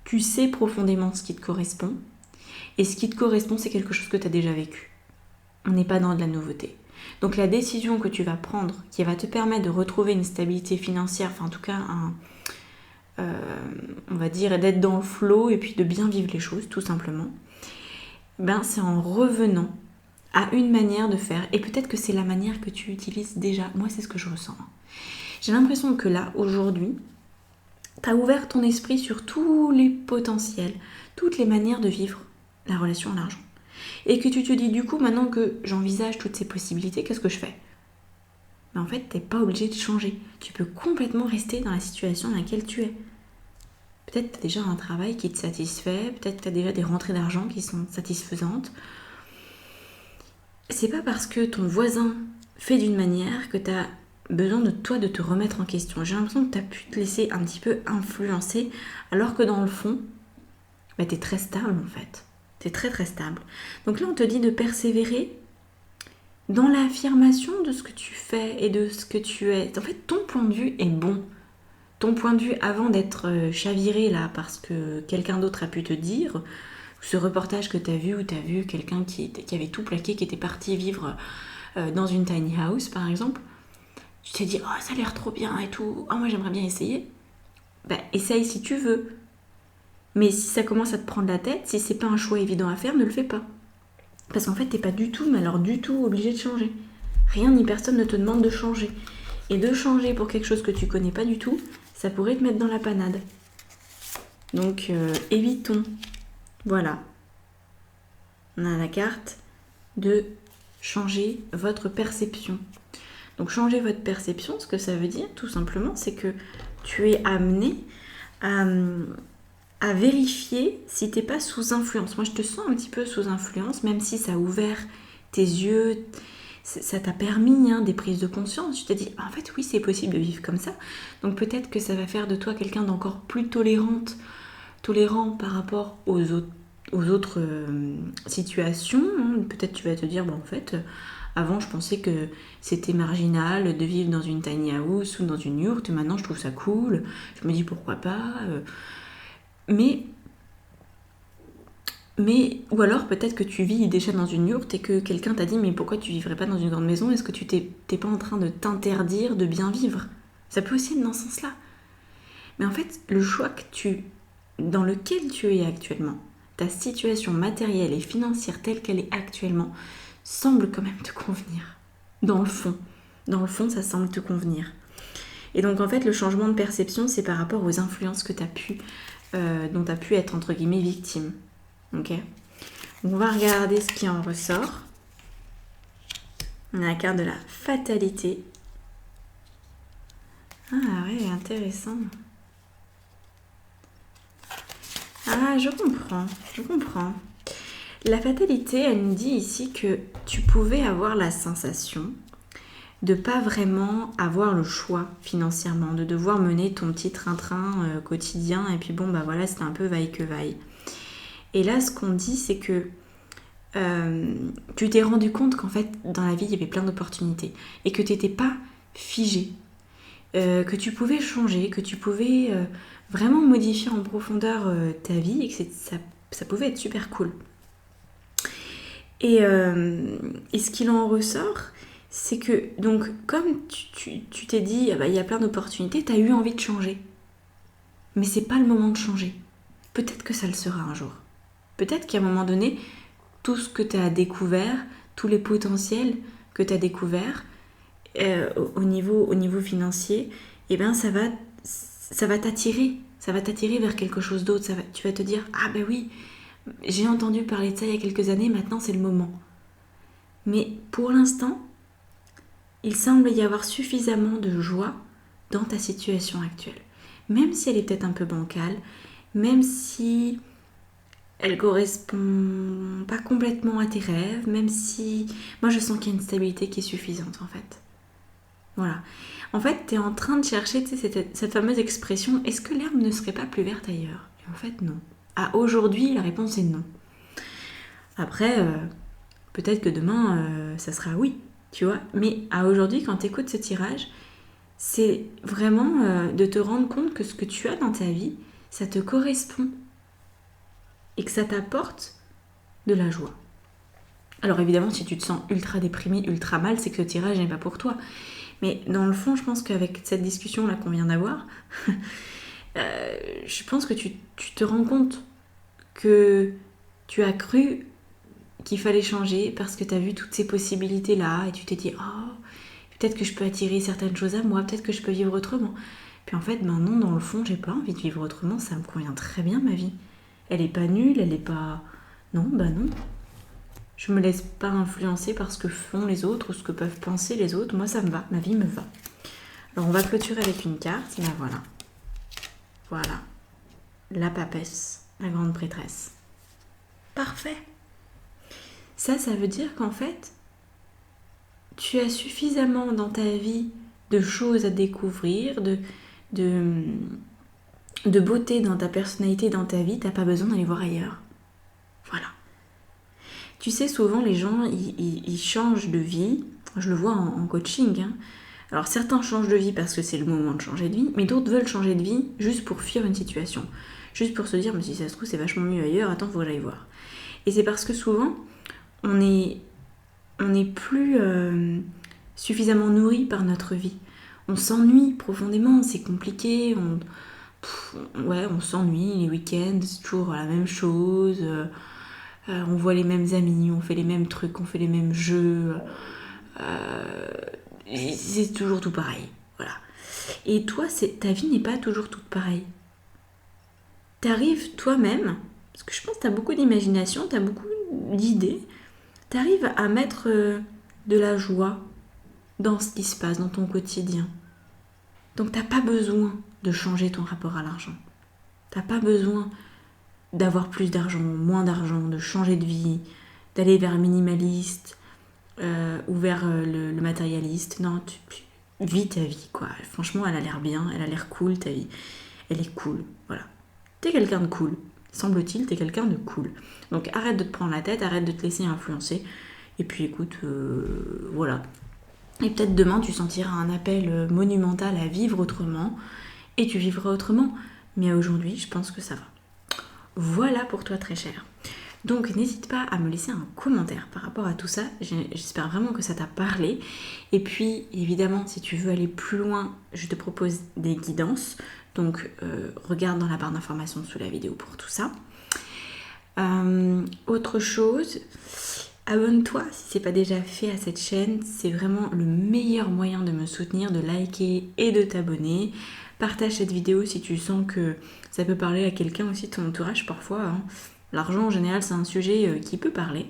tu sais profondément ce qui te correspond. Et ce qui te correspond, c'est quelque chose que tu as déjà vécu. On n'est pas dans de la nouveauté. Donc la décision que tu vas prendre, qui va te permettre de retrouver une stabilité financière, enfin en tout cas on va dire d'être dans le flow et puis de bien vivre les choses, tout simplement, ben c'est en revenant à une manière de faire. Et peut-être que c'est la manière que tu utilises déjà. Moi, c'est ce que je ressens. J'ai l'impression que là, aujourd'hui, tu as ouvert ton esprit sur tous les potentiels, toutes les manières de vivre la relation à l'argent. Et que tu te dis, du coup, maintenant que j'envisage toutes ces possibilités, qu'est-ce que je fais? Mais en fait, t'es pas obligé de changer. Tu peux complètement rester dans la situation dans laquelle tu es. Peut-être tu as déjà un travail qui te satisfait, peut-être tu as déjà des rentrées d'argent qui sont satisfaisantes. C'est pas parce que ton voisin fait d'une manière que tu as besoin de toi de te remettre en question. J'ai l'impression que tu as pu te laisser un petit peu influencer, alors que dans le fond, bah, tu es très stable en fait. Tu es très très stable. Donc là, on te dit de persévérer dans l'affirmation de ce que tu fais et de ce que tu es. En fait, ton point de vue est bon. Ton point de vue avant d'être chaviré là parce que quelqu'un d'autre a pu te dire, ce reportage que tu as vu où tu as vu quelqu'un qui avait tout plaqué, qui était parti vivre dans une tiny house par exemple, tu t'es dit oh ça a l'air trop bien et tout, oh moi j'aimerais bien essayer. Bah essaye si tu veux. Mais si ça commence à te prendre la tête, si c'est pas un choix évident à faire, ne le fais pas. Parce qu'en fait t'es pas du tout, mais alors du tout obligé de changer. Rien ni personne ne te demande de changer. Et de changer pour quelque chose que tu connais pas du tout, ça pourrait te mettre dans la panade. Donc évitons. Voilà. On a la carte de changer votre perception. Donc changer votre perception, ce que ça veut dire tout simplement, c'est que tu es amené à vérifier si t'es pas sous influence. Moi je te sens un petit peu sous influence, même si ça a ouvert tes yeux, ça t'a permis des prises de conscience. Tu t'es dit en fait oui c'est possible de vivre comme ça. Donc peut-être que ça va faire de toi quelqu'un d'encore plus tolérant par rapport aux autres situations. Peut-être tu vas te dire, bon, en fait, avant je pensais que c'était marginal de vivre dans une tiny house ou dans une yourte, maintenant je trouve ça cool, je me dis pourquoi pas. Mais, ou alors peut-être que tu vis déjà dans une yourte et que quelqu'un t'a dit, mais pourquoi tu vivrais pas dans une grande maison? Est-ce que tu t'es pas en train de t'interdire de bien vivre? Ça peut aussi être dans ce sens-là. Mais en fait, le choix dans lequel tu es actuellement, ta situation matérielle et financière telle qu'elle est actuellement, semble quand même te convenir. Dans le fond, ça semble te convenir. Et donc en fait, le changement de perception, c'est par rapport aux influences que dont tu as pu être entre guillemets victime. Ok. On va regarder ce qui en ressort. On a la carte de la fatalité. Ah ouais, intéressant. Ah, je comprends, je comprends. La fatalité, elle nous dit ici que tu pouvais avoir la sensation de pas vraiment avoir le choix financièrement, de devoir mener ton petit train-train quotidien et puis bon bah voilà, c'était un peu vaille que vaille. Et là ce qu'on dit c'est que tu t'es rendu compte qu'en fait dans la vie il y avait plein d'opportunités et que tu n'étais pas figé, que tu pouvais changer, que tu pouvais vraiment modifier en profondeur ta vie et que ça pouvait être super cool. Et ce qu'il en ressort, c'est que, donc, comme tu t'es dit, ah bah, il y a plein d'opportunités, tu as eu envie de changer. Mais c'est pas le moment de changer. Peut-être que ça le sera un jour. Peut-être qu'à un moment donné, tout ce que tu as découvert, tous les potentiels que tu as découverts au niveau financier, eh ben ça va t'attirer. Ça va t'attirer vers quelque chose d'autre. Tu vas te dire, ah ben oui, j'ai entendu parler de ça il y a quelques années, maintenant c'est le moment. Mais pour l'instant, il semble y avoir suffisamment de joie dans ta situation actuelle. Même si elle est peut-être un peu bancale, même si elle correspond pas complètement à tes rêves, même si... Moi je sens qu'il y a une stabilité qui est suffisante en fait. Voilà. En fait, tu es en train de chercher cette fameuse expression, est-ce que l'herbe ne serait pas plus verte ailleurs? Et en fait non. À aujourd'hui, la réponse est non. Après, peut-être que demain, ça sera oui, tu vois. Mais à aujourd'hui, quand tu écoutes ce tirage, c'est vraiment de te rendre compte que ce que tu as dans ta vie, ça te correspond et que ça t'apporte de la joie. Alors évidemment, si tu te sens ultra déprimé, ultra mal, c'est que ce tirage n'est pas pour toi. Mais dans le fond, je pense qu'avec cette discussion-là qu'on vient d'avoir, je pense que tu te rends compte que tu as cru qu'il fallait changer parce que tu as vu toutes ces possibilités-là et tu t'es dit « Oh, peut-être que je peux attirer certaines choses à moi, peut-être que je peux vivre autrement. » Puis en fait, ben non, dans le fond, j'ai pas envie de vivre autrement, ça me convient très bien ma vie. Elle est pas nulle, elle est pas... Non, bah non. Je me laisse pas influencer par ce que font les autres ou ce que peuvent penser les autres. Moi, ça me va, ma vie me va. Alors, on va clôturer avec une carte. Ben voilà. Voilà. La papesse, la grande prêtresse. Parfait. Ça veut dire qu'en fait, tu as suffisamment dans ta vie de choses à découvrir, de beauté dans ta personnalité, dans ta vie, t'as pas besoin d'aller voir ailleurs. Voilà. Tu sais, souvent les gens, ils changent de vie. Je le vois en coaching. Hein. Alors certains changent de vie parce que c'est le moment de changer de vie, mais d'autres veulent changer de vie juste pour fuir une situation. Juste pour se dire, mais si ça se trouve, c'est vachement mieux ailleurs, attends, faut que j'aille voir. Et c'est parce que souvent, on n'est plus suffisamment nourri par notre vie. On s'ennuie profondément, c'est compliqué, on s'ennuie, les week-ends, c'est toujours la même chose, on voit les mêmes amis, on fait les mêmes trucs, on fait les mêmes jeux, c'est toujours tout pareil, voilà. Et toi, ta vie n'est pas toujours toute pareille. T'arrives toi-même, parce que je pense que t'as beaucoup d'imagination, t'as beaucoup d'idées, t'arrives à mettre de la joie dans ce qui se passe, dans ton quotidien. Donc t'as pas besoin de changer ton rapport à l'argent. T'as pas besoin d'avoir plus d'argent, moins d'argent, de changer de vie, d'aller vers le minimaliste ou vers le matérialiste. Non, tu vis ta vie, quoi. Franchement, elle a l'air bien, elle a l'air cool, ta vie. Elle est cool, voilà. T'es quelqu'un de cool. Semble-t-il, t'es quelqu'un de cool. Donc arrête de te prendre la tête, arrête de te laisser influencer. Et puis écoute, voilà. Et peut-être demain, tu sentiras un appel monumental à vivre autrement. Et tu vivras autrement. Mais aujourd'hui, je pense que ça va. Voilà pour toi, très cher. Donc n'hésite pas à me laisser un commentaire par rapport à tout ça. J'espère vraiment que ça t'a parlé. Et puis, évidemment, si tu veux aller plus loin, je te propose des guidances. Donc, regarde dans la barre d'informations sous la vidéo pour tout ça. Autre chose, abonne-toi si c'est pas déjà fait à cette chaîne. C'est vraiment le meilleur moyen de me soutenir, de liker et de t'abonner. Partage cette vidéo si tu sens que ça peut parler à quelqu'un aussi de ton entourage parfois. Hein. L'argent en général, c'est un sujet qui peut parler.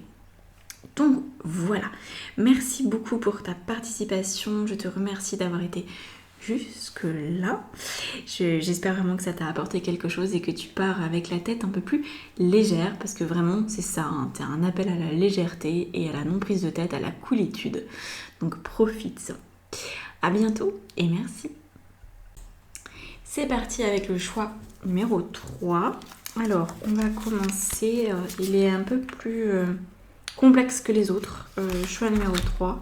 Donc voilà, merci beaucoup pour ta participation. Je te remercie d'avoir été jusque-là. J'espère vraiment que ça t'a apporté quelque chose et que tu pars avec la tête un peu plus légère, parce que vraiment c'est ça, hein, t'es un appel à la légèreté et à la non prise de tête, à la coolitude. Donc profite-en. À bientôt et merci. C'est parti avec le choix numéro 3. Alors, on va commencer. Il est un peu plus complexe que les autres. Choix numéro 3.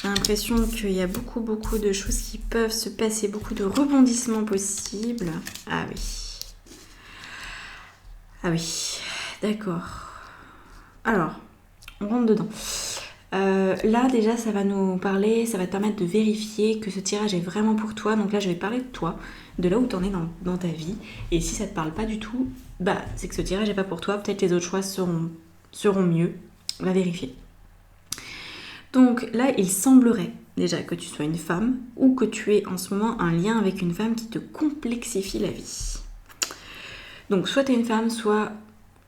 J'ai l'impression qu'il y a beaucoup de choses qui peuvent se passer, beaucoup de rebondissements possibles. Ah oui. Ah oui, d'accord. Alors, on rentre dedans. Là déjà ça va nous parler, ça va te permettre de vérifier que ce tirage est vraiment pour toi. Donc là je vais parler de toi, de là où tu en es dans ta vie. Et si ça te parle pas du tout, bah c'est que ce tirage n'est pas pour toi. Peut-être les autres choix seront mieux. On va vérifier. Donc là il semblerait déjà que tu sois une femme ou que tu aies en ce moment un lien avec une femme qui te complexifie la vie. Donc soit tu es une femme, soit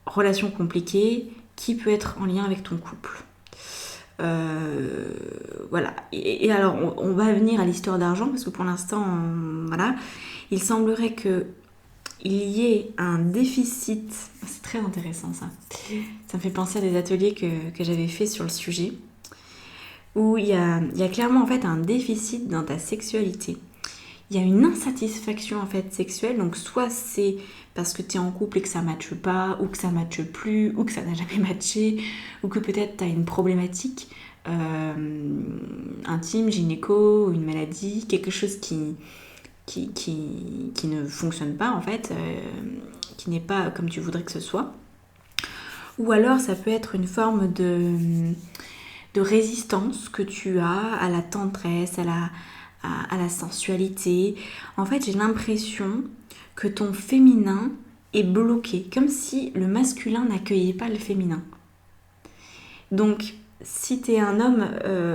relation compliquée qui peut être en lien avec ton couple. Voilà. Et alors, on va venir à l'histoire d'argent parce que pour l'instant, voilà, il semblerait que il y ait un déficit. C'est très intéressant ça. Ça me fait penser à des ateliers que j'avais fait sur le sujet où il y a clairement en fait un déficit dans ta sexualité. Il y a une insatisfaction en fait sexuelle, donc soit c'est parce que tu es en couple et que ça ne matche pas, ou que ça ne matche plus, ou que ça n'a jamais matché, ou que peut-être tu as une problématique intime, gynéco, une maladie, quelque chose qui ne fonctionne pas en fait, qui n'est pas comme tu voudrais que ce soit. Ou alors ça peut être une forme de résistance que tu as à la tendresse, à la sensualité. En fait, j'ai l'impression que ton féminin est bloqué, comme si le masculin n'accueillait pas le féminin. Donc, si t'es un homme,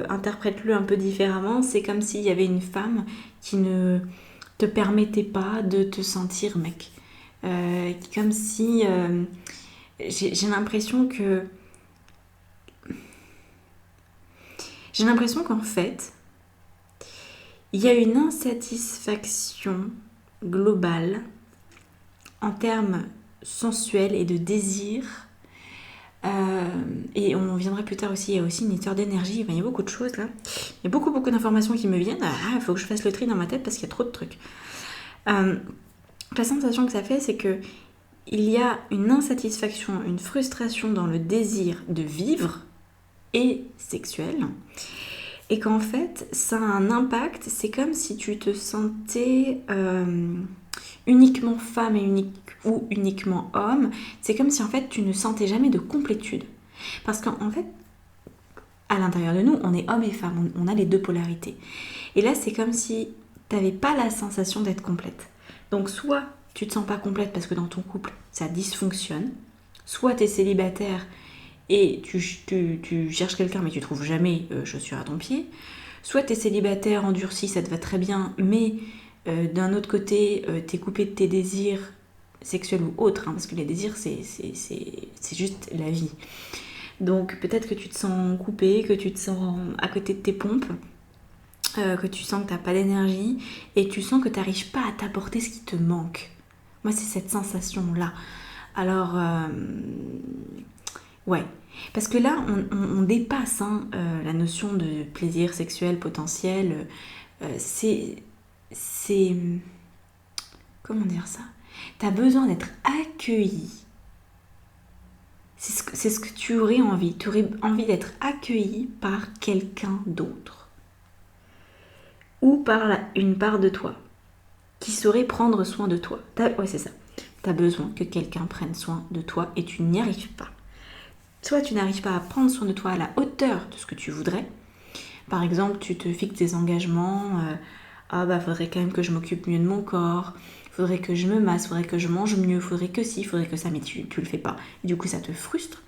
interprète-le un peu différemment. C'est comme s'il y avait une femme qui ne te permettait pas de te sentir mec. Comme si... j'ai l'impression que... J'ai l'impression qu'en fait, il y a une insatisfaction globale en termes sensuels et de désir. Et on viendra plus tard aussi, il y a aussi une histoire d'énergie, il y a beaucoup de choses là. Il y a beaucoup d'informations qui me viennent. Il faut que je fasse le tri dans ma tête parce qu'il y a trop de trucs. La sensation que ça fait, c'est que il y a une insatisfaction, une frustration dans le désir de vivre et sexuel. Et qu'en fait, ça a un impact, c'est comme si tu te sentais uniquement femme ou uniquement homme. C'est comme si en fait tu ne sentais jamais de complétude. Parce qu'en fait, à l'intérieur de nous, on est homme et femme, on a les deux polarités. Et là, c'est comme si tu n'avais pas la sensation d'être complète. Donc soit tu te sens pas complète parce que dans ton couple, ça dysfonctionne, soit tu es célibataire et tu cherches quelqu'un mais tu trouves jamais chaussure à ton pied, soit tu es célibataire, endurci, ça te va très bien, mais d'un autre côté, tu es coupé de tes désirs sexuels ou autres, hein, parce que les désirs, c'est juste la vie. Donc peut-être que tu te sens coupé, que tu te sens à côté de tes pompes, que tu sens que tu n'as pas d'énergie, et tu sens que tu n'arrives pas à t'apporter ce qui te manque. Moi, c'est cette sensation-là. Alors... ouais, parce que là, on dépasse la notion de plaisir sexuel potentiel. C'est... Comment dire ça ? T'as besoin d'être accueilli. C'est ce que tu aurais envie. Tu aurais envie d'être accueilli par quelqu'un d'autre. Ou par une part de toi qui saurait prendre soin de toi. Ouais, c'est ça. T'as besoin que quelqu'un prenne soin de toi et tu n'y arrives pas. Soit tu n'arrives pas à prendre soin de toi à la hauteur de ce que tu voudrais. Par exemple, tu te fixes des engagements. Faudrait quand même que je m'occupe mieux de mon corps. Faudrait que je me masse, faudrait que je mange mieux, faudrait que ci, faudrait que ça, mais tu le fais pas. Et du coup, ça te frustre.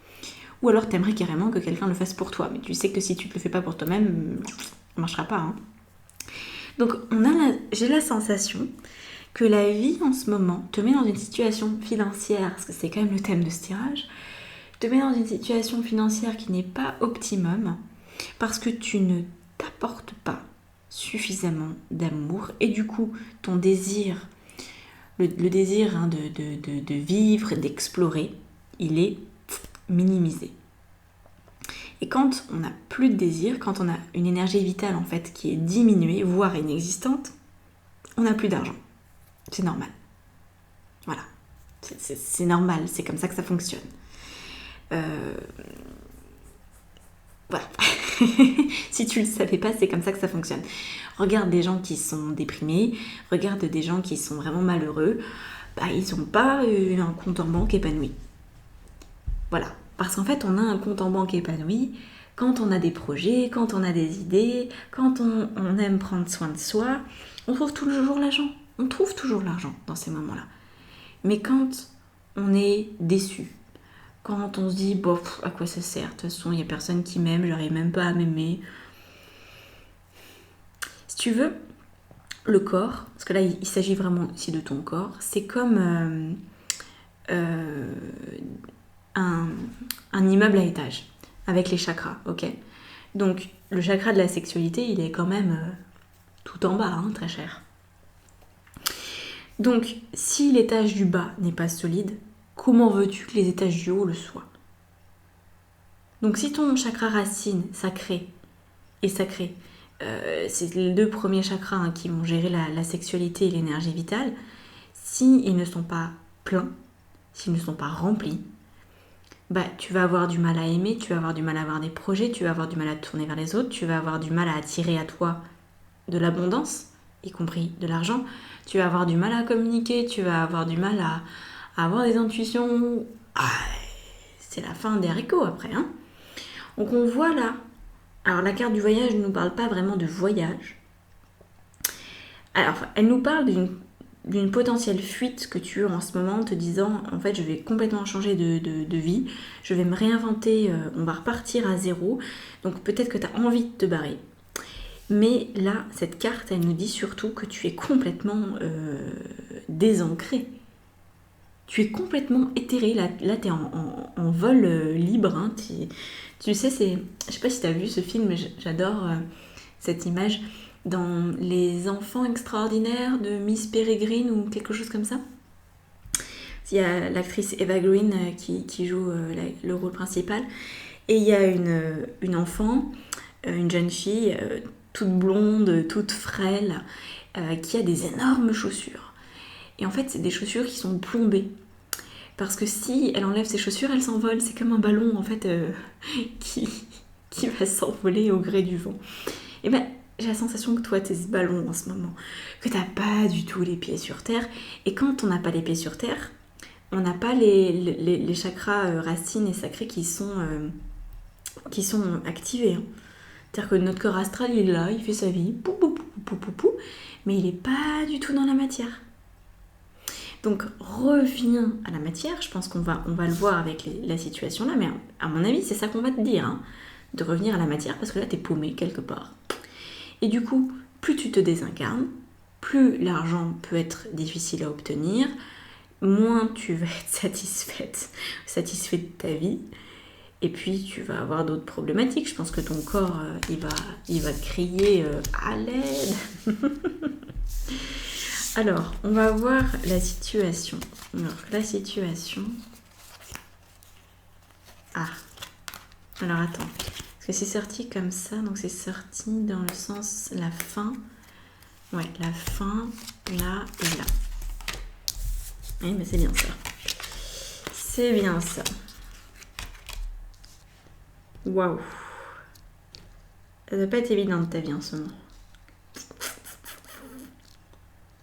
Ou alors, t'aimerais carrément que quelqu'un le fasse pour toi. Mais tu sais que si tu te le fais pas pour toi-même, ça marchera pas. Hein. Donc, j'ai la sensation que la vie en ce moment te met dans une situation financière, parce que c'est quand même le thème de ce tirage, te met dans une situation financière qui n'est pas optimum, parce que tu ne t'apportes pas suffisamment d'amour et du coup ton désir, le désir de vivre, d'explorer, il est minimisé. Et quand on n'a plus de désir, quand on a une énergie vitale en fait qui est diminuée, voire inexistante, on n'a plus d'argent. C'est normal. Voilà. C'est normal, c'est comme ça que ça fonctionne. Voilà. Si tu le savais pas, c'est comme ça que ça fonctionne. Regarde des gens qui sont déprimés, regarde des gens qui sont vraiment malheureux, ils n'ont pas un compte en banque épanoui. Voilà. Parce qu'en fait, on a un compte en banque épanoui quand on a des projets, quand on a des idées, quand on aime prendre soin de soi, on trouve toujours l'argent. On trouve toujours l'argent dans ces moments-là. Mais quand on est déçu, quand on se dit, bof, à quoi ça sert? De toute façon, il n'y a personne qui m'aime, j'arrive même pas à m'aimer. Si tu veux, le corps, parce que là, il s'agit vraiment ici de ton corps, c'est comme un immeuble à étage, avec les chakras, ok? Donc, le chakra de la sexualité, il est quand même tout en bas, très cher. Donc, si l'étage du bas n'est pas solide, comment veux-tu que les étages du haut le soient? Donc, si ton chakra racine, sacré, c'est les deux premiers chakras qui vont gérer la sexualité et l'énergie vitale, s'ils ne sont pas pleins, s'ils ne sont pas remplis, tu vas avoir du mal à aimer, tu vas avoir du mal à avoir des projets, tu vas avoir du mal à te tourner vers les autres, tu vas avoir du mal à attirer à toi de l'abondance, y compris de l'argent, tu vas avoir du mal à communiquer, tu vas avoir du mal à avoir des intuitions. C'est la fin des haricots après. Donc on voit là, alors la carte du voyage ne nous parle pas vraiment de voyage. Alors elle nous parle d'une potentielle fuite que tu as en ce moment, te disant en fait je vais complètement changer de vie, je vais me réinventer, on va repartir à zéro, donc peut-être que tu as envie de te barrer. Mais là, cette carte, elle nous dit surtout que tu es complètement désancré. Tu es complètement éthéré. Là tu es en vol libre. Tu sais, je sais pas si tu as vu ce film, mais j'adore cette image dans Les Enfants Extraordinaires de Miss Peregrine ou quelque chose comme ça. Il y a l'actrice Eva Green qui joue le rôle principal. Et il y a une enfant, une jeune fille toute blonde, toute frêle, qui a des énormes chaussures. Et en fait, c'est des chaussures qui sont plombées. Parce que si elle enlève ses chaussures, elle s'envole. C'est comme un ballon, en fait, qui va s'envoler au gré du vent. Et j'ai la sensation que toi, t'es ce ballon en ce moment. Que t'as pas du tout les pieds sur terre. Et quand on n'a pas les pieds sur terre, on n'a pas les chakras racines et sacrés qui sont activés. C'est-à-dire que notre corps astral, il est là, il fait sa vie, pou, pou, pou, pou, pou, pou, mais il n'est pas du tout dans la matière. Donc reviens à la matière, je pense qu'on va le voir avec la situation là, mais à mon avis, c'est ça qu'on va te dire, de revenir à la matière, parce que là, t'es paumé quelque part. Et du coup, plus tu te désincarnes, plus l'argent peut être difficile à obtenir, moins tu vas être satisfait de ta vie. Et puis tu vas avoir d'autres problématiques. Je pense que ton corps, il va te crier à l'aide. Alors, on va voir la situation. Alors, la situation... alors attends. Parce que c'est sorti comme ça, donc c'est sorti dans le sens la fin. Ouais, la fin, là et là. Oui, mais c'est bien ça. C'est bien ça. Waouh. Ça doit pas être évident de ta vie en ce moment.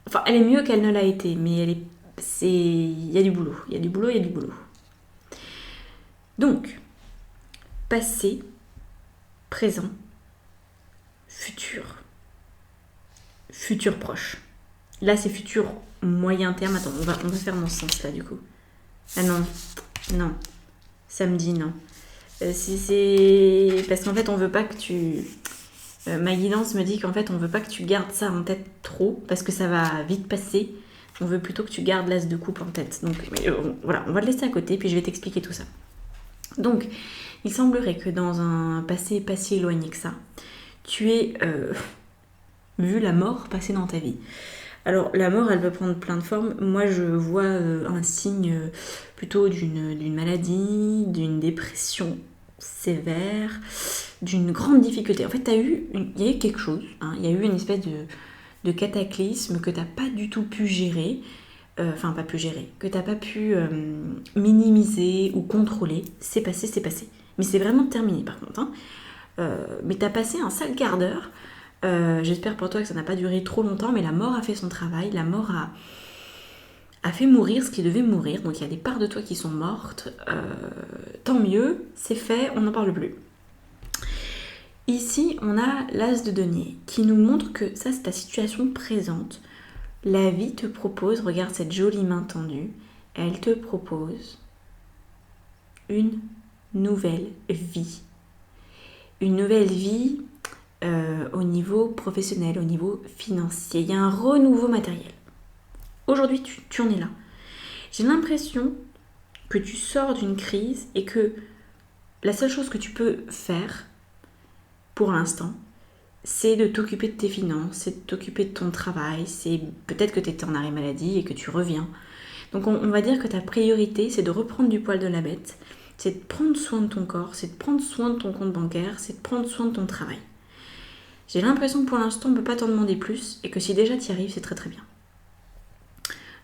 Enfin, elle est mieux qu'elle ne l'a été, mais il y a du boulot. Il y a du boulot. Donc, passé, présent, futur. Futur proche. Là, c'est futur moyen terme. Attends, on va faire dans ce sens-là, du coup. Ah non. Samedi, non. C'est parce qu'en fait on veut pas que tu ma guidance me dit qu'en fait on veut pas que tu gardes ça en tête trop parce que ça va vite passer. On veut plutôt que tu gardes l'as de coupe en tête. Donc voilà, on va le laisser à côté puis je vais t'expliquer tout ça. Donc il semblerait que dans un passé pas si éloigné que ça, tu es vu la mort passer dans ta vie. Alors la mort, elle peut prendre plein de formes. Moi, je vois un signe plutôt d'une maladie, d'une dépression sévère, d'une grande difficulté. En fait, il y a eu quelque chose, hein, il y a eu une espèce de cataclysme que tu n'as pas du tout pu gérer, pas pu gérer, que tu n'as pas pu minimiser ou contrôler. C'est passé, c'est passé. Mais c'est vraiment terminé par contre. Hein. Mais tu as passé un sale quart d'heure. J'espère pour toi que ça n'a pas duré trop longtemps, mais la mort a fait son travail. La mort a fait mourir ce qui devait mourir. Donc il y a des parts de toi qui sont mortes. Tant mieux, c'est fait, on n'en parle plus. Ici, on a l'as de denier qui nous montre que ça, c'est ta situation présente. La vie te propose, regarde cette jolie main tendue, elle te propose une nouvelle vie. Une nouvelle vie au niveau professionnel, au niveau financier. Il y a un renouveau matériel. Aujourd'hui, tu en es là. J'ai l'impression que tu sors d'une crise et que la seule chose que tu peux faire pour l'instant, c'est de t'occuper de tes finances, c'est de t'occuper de ton travail, c'est peut-être que tu étais en arrêt maladie et que tu reviens. Donc on va dire que ta priorité, c'est de reprendre du poil de la bête, c'est de prendre soin de ton corps, c'est de prendre soin de ton compte bancaire, c'est de prendre soin de ton travail. J'ai l'impression que pour l'instant, on ne peut pas t'en demander plus et que si déjà tu y arrives, c'est très très bien.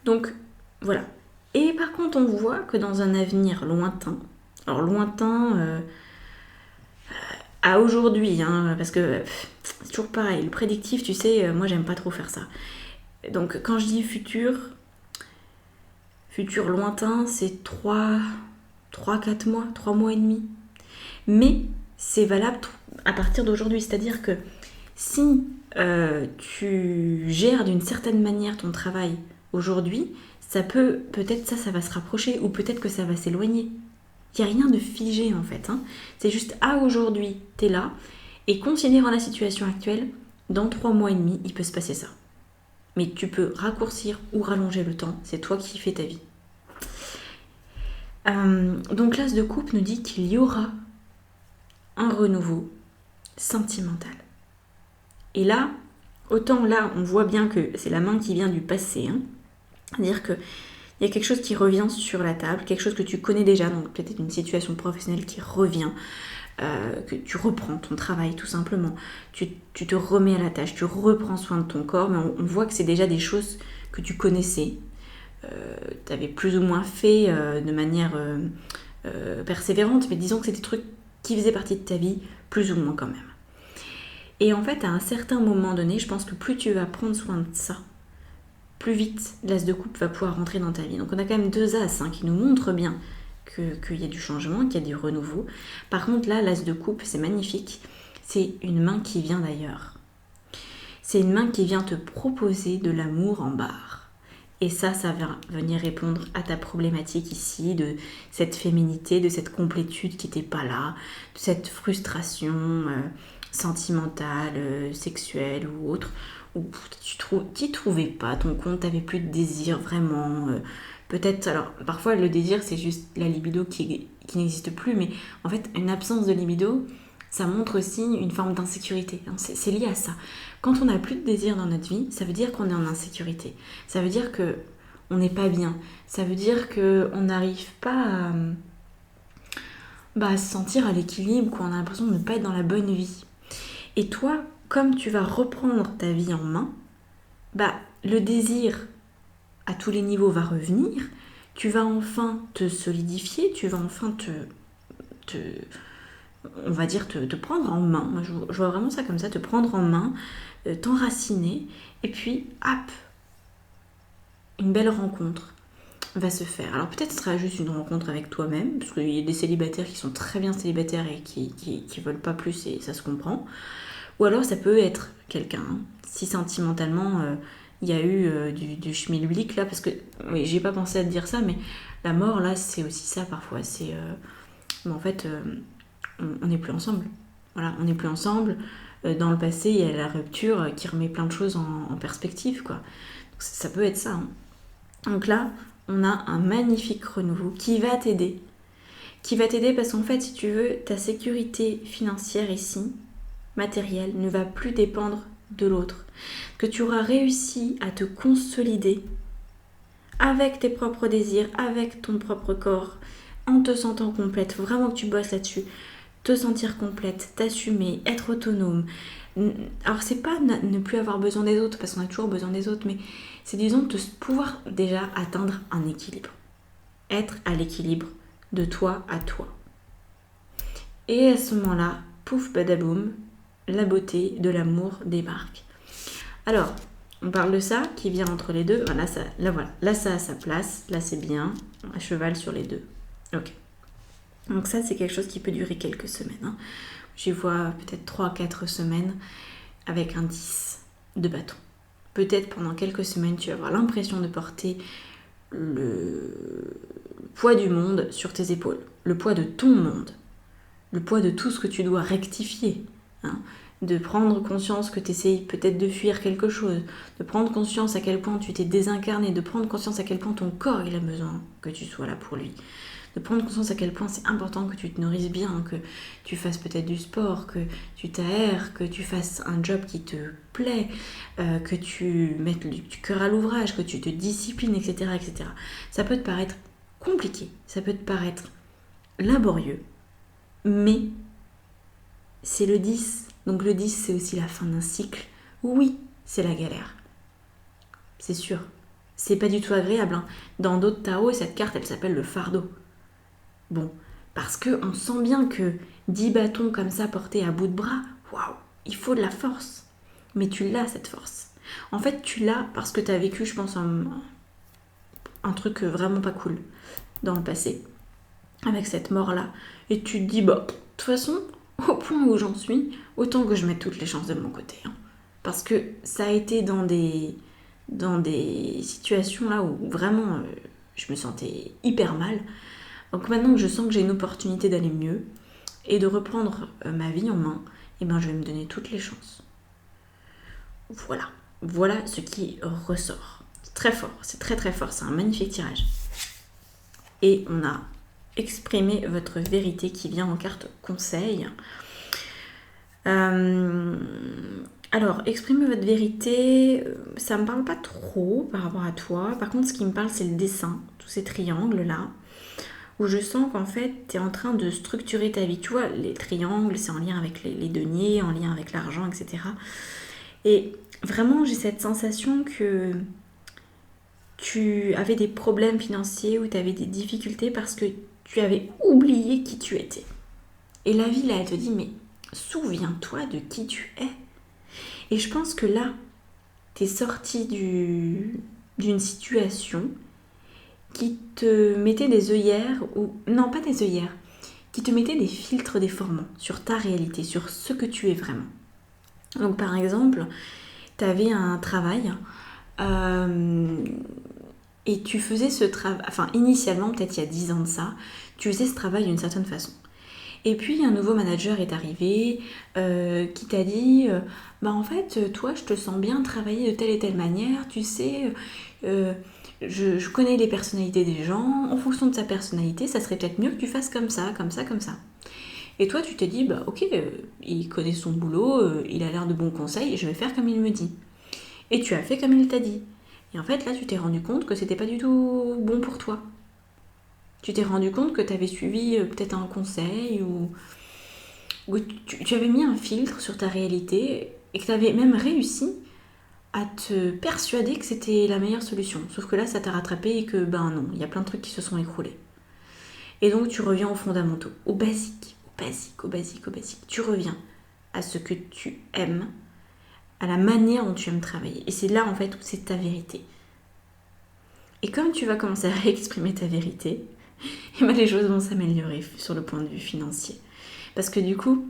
Donc voilà. Et par contre, on voit que dans un avenir lointain, alors lointain à aujourd'hui, hein, parce que c'est toujours pareil, le prédictif, tu sais, moi j'aime pas trop faire ça. Donc quand je dis futur lointain, c'est 3-4 mois, 3 mois et demi. Mais c'est valable à partir d'aujourd'hui, c'est-à-dire que si tu gères d'une certaine manière ton travail aujourd'hui, peut-être ça va se rapprocher ou peut-être que ça va s'éloigner. Il n'y a rien de figé en fait. Hein. C'est juste aujourd'hui, t'es là et considérant la situation actuelle, dans 3 mois et demi, il peut se passer ça. Mais tu peux raccourcir ou rallonger le temps, c'est toi qui fais ta vie. Donc l'as de coupe nous dit qu'il y aura un renouveau sentimental. Et là, autant là, on voit bien que c'est la main qui vient du passé. Hein. C'est-à-dire qu'il y a quelque chose qui revient sur la table, quelque chose que tu connais déjà, donc peut-être une situation professionnelle qui revient, que tu reprends ton travail tout simplement. Tu te remets à la tâche, tu reprends soin de ton corps, mais on voit que c'est déjà des choses que tu connaissais, tu avais plus ou moins fait de manière persévérante, mais disons que c'est des trucs qui faisaient partie de ta vie, plus ou moins quand même. Et en fait, à un certain moment donné, je pense que plus tu vas prendre soin de ça, plus vite l'as de coupe va pouvoir rentrer dans ta vie. Donc on a quand même 2 as qui nous montrent bien qu'il y a du changement, qu'il y a du renouveau. Par contre là, l'as de coupe, c'est magnifique. C'est une main qui vient d'ailleurs. C'est une main qui vient te proposer de l'amour en barre. Et ça va venir répondre à ta problématique ici, de cette féminité, de cette complétude qui n'était pas là, de cette frustration sentimentale, sexuelle ou autre, où tu t'y trouvais pas ton compte, t'avais plus de désir vraiment. Peut-être, alors parfois le désir c'est juste la libido qui n'existe plus, mais en fait une absence de libido, ça montre aussi une forme d'insécurité. C'est lié à ça. Quand on n'a plus de désir dans notre vie, ça veut dire qu'on est en insécurité. Ça veut dire qu'on n'est pas bien. Ça veut dire qu'on n'arrive pas à se sentir à l'équilibre, qu'on a l'impression de ne pas être dans la bonne vie. Et toi, comme tu vas reprendre ta vie en main, le désir à tous les niveaux va revenir, tu vas enfin te solidifier, tu vas enfin on va dire te prendre en main. Moi, je vois vraiment ça comme ça, te prendre en main, t'enraciner, et puis hop, une belle rencontre va se faire. Alors peut-être ce sera juste une rencontre avec toi-même, parce qu'il y a des célibataires qui sont très bien célibataires et qui veulent pas plus, et ça se comprend. Ou alors ça peut être quelqu'un, si sentimentalement il y a eu du schmilblick là, parce que oui, j'ai pas pensé à te dire ça, mais la mort là c'est aussi ça parfois, c'est en fait on n'est plus ensemble. Voilà, on n'est plus ensemble. Dans le passé il y a la rupture qui remet plein de choses en perspective quoi. Donc, ça peut être ça. Hein. Donc là on a un magnifique renouveau qui va t'aider. Qui va t'aider parce qu'en fait si tu veux ta sécurité financière ici, matériel, ne va plus dépendre de l'autre, que tu auras réussi à te consolider avec tes propres désirs, avec ton propre corps, en te sentant complète. Faut vraiment que tu bosses là-dessus. Te sentir complète, t'assumer, être autonome. Alors c'est pas ne plus avoir besoin des autres, parce qu'on a toujours besoin des autres, mais c'est disons de pouvoir déjà atteindre un équilibre. Être à l'équilibre de toi à toi. Et à ce moment-là, pouf badaboum, la beauté de l'amour débarque. Alors, on parle de ça qui vient entre les deux. Voilà, là ça a sa place, là c'est bien, à cheval sur les deux. Ok. Donc ça c'est quelque chose qui peut durer quelques semaines. Hein. J'y vois peut-être 3-4 semaines avec un 10 de bâton. Peut-être pendant quelques semaines tu vas avoir l'impression de porter le poids du monde sur tes épaules, le poids de ton monde, le poids de tout ce que tu dois rectifier. Hein. De prendre conscience que tu essayes peut-être de fuir quelque chose, de prendre conscience à quel point tu t'es désincarné, de prendre conscience à quel point ton corps il a besoin que tu sois là pour lui, de prendre conscience à quel point c'est important que tu te nourrisses bien, que tu fasses peut-être du sport, que tu t'aères, que tu fasses un job qui te plaît, que tu mettes du cœur à l'ouvrage, que tu te disciplines, etc., etc. Ça peut te paraître compliqué, ça peut te paraître laborieux, mais c'est le 10. Donc le 10, c'est aussi la fin d'un cycle. Oui, c'est la galère. C'est sûr. C'est pas du tout agréable. Hein. Dans d'autres tarots, cette carte, elle s'appelle le fardeau. Bon, parce qu'on sent bien que 10 bâtons comme ça portés à bout de bras, waouh, il faut de la force. Mais tu l'as, cette force. En fait, tu l'as parce que tu as vécu, je pense, un truc vraiment pas cool dans le passé, avec cette mort-là. Et tu te dis, bah, de toute façon, au point où j'en suis, autant que je mette toutes les chances de mon côté. Hein. Parce que ça a été dans des situations là où vraiment je me sentais hyper mal. Donc maintenant que je sens que j'ai une opportunité d'aller mieux et de reprendre ma vie en main, eh ben je vais me donner toutes les chances. Voilà ce qui ressort. C'est très fort, c'est très très fort, c'est un magnifique tirage. Et on a exprimé votre vérité qui vient en carte conseil. Alors, exprimer votre vérité, ça me parle pas trop par rapport à toi. Par contre, ce qui me parle, c'est le dessin, tous ces triangles-là, où je sens qu'en fait, tu es en train de structurer ta vie. Tu vois, les triangles, c'est en lien avec les deniers, en lien avec l'argent, etc. Et vraiment, j'ai cette sensation que tu avais des problèmes financiers ou tu avais des difficultés parce que tu avais oublié qui tu étais. Et la vie, là, elle te dit, mais souviens-toi de qui tu es. Et je pense que là, tu es sorti d'une situation qui te mettait des œillères, ou non, pas des œillères, qui te mettait des filtres déformants sur ta réalité, sur ce que tu es vraiment. Donc par exemple, tu avais un travail et tu faisais ce travail, enfin initialement, peut-être il y a 10 ans de ça, tu faisais ce travail d'une certaine façon. Et puis un nouveau manager est arrivé qui t'a dit bah en fait toi je te sens bien travailler de telle et telle manière, tu sais, je connais les personnalités des gens, en fonction de sa personnalité ça serait peut-être mieux que tu fasses comme ça, comme ça, comme ça. Et toi tu te dis bah ok, il connaît son boulot, il a l'air de bons conseils, je vais faire comme il me dit. Et tu as fait comme il t'a dit. Et en fait là tu t'es rendu compte que c'était pas du tout bon pour toi. Tu t'es rendu compte que tu avais suivi peut-être un conseil ou tu avais mis un filtre sur ta réalité et que tu avais même réussi à te persuader que c'était la meilleure solution. Sauf que là, ça t'a rattrapé et que, ben non, il y a plein de trucs qui se sont écroulés. Et donc, tu reviens aux fondamentaux, au basique. Tu reviens à ce que tu aimes, à la manière dont tu aimes travailler. Et c'est là, en fait, où c'est ta vérité. Et comme tu vas commencer à réexprimer ta vérité, et ben les choses vont s'améliorer sur le point de vue financier. Parce que du coup,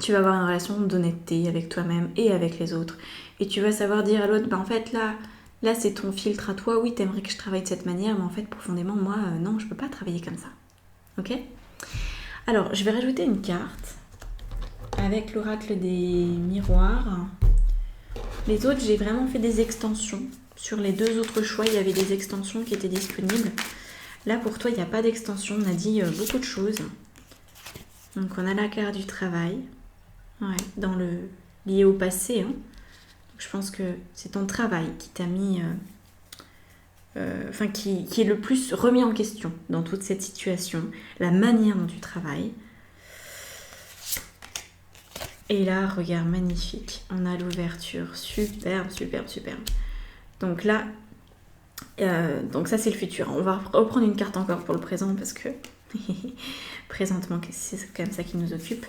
tu vas avoir une relation d'honnêteté avec toi-même et avec les autres. Et tu vas savoir dire à l'autre, ben en fait là c'est ton filtre à toi, oui t'aimerais que je travaille de cette manière, mais en fait profondément moi non, je peux pas travailler comme ça. Ok ? Alors je vais rajouter une carte avec l'oracle des miroirs. Les autres j'ai vraiment fait des extensions. Sur les deux autres choix il y avait des extensions qui étaient disponibles. Là, pour toi, il n'y a pas d'extension. On a dit beaucoup de choses. Donc, on a la carte du travail. Ouais, dans le lié au passé. Hein. Je pense que c'est ton travail qui t'a mis... qui est le plus remis en question dans toute cette situation, la manière dont tu travailles. Et là, regarde, magnifique, on a l'ouverture, superbe, superbe, superbe. Donc là, donc ça c'est le futur. On va reprendre une carte encore pour le présent parce que présentement c'est quand même ça qui nous occupe.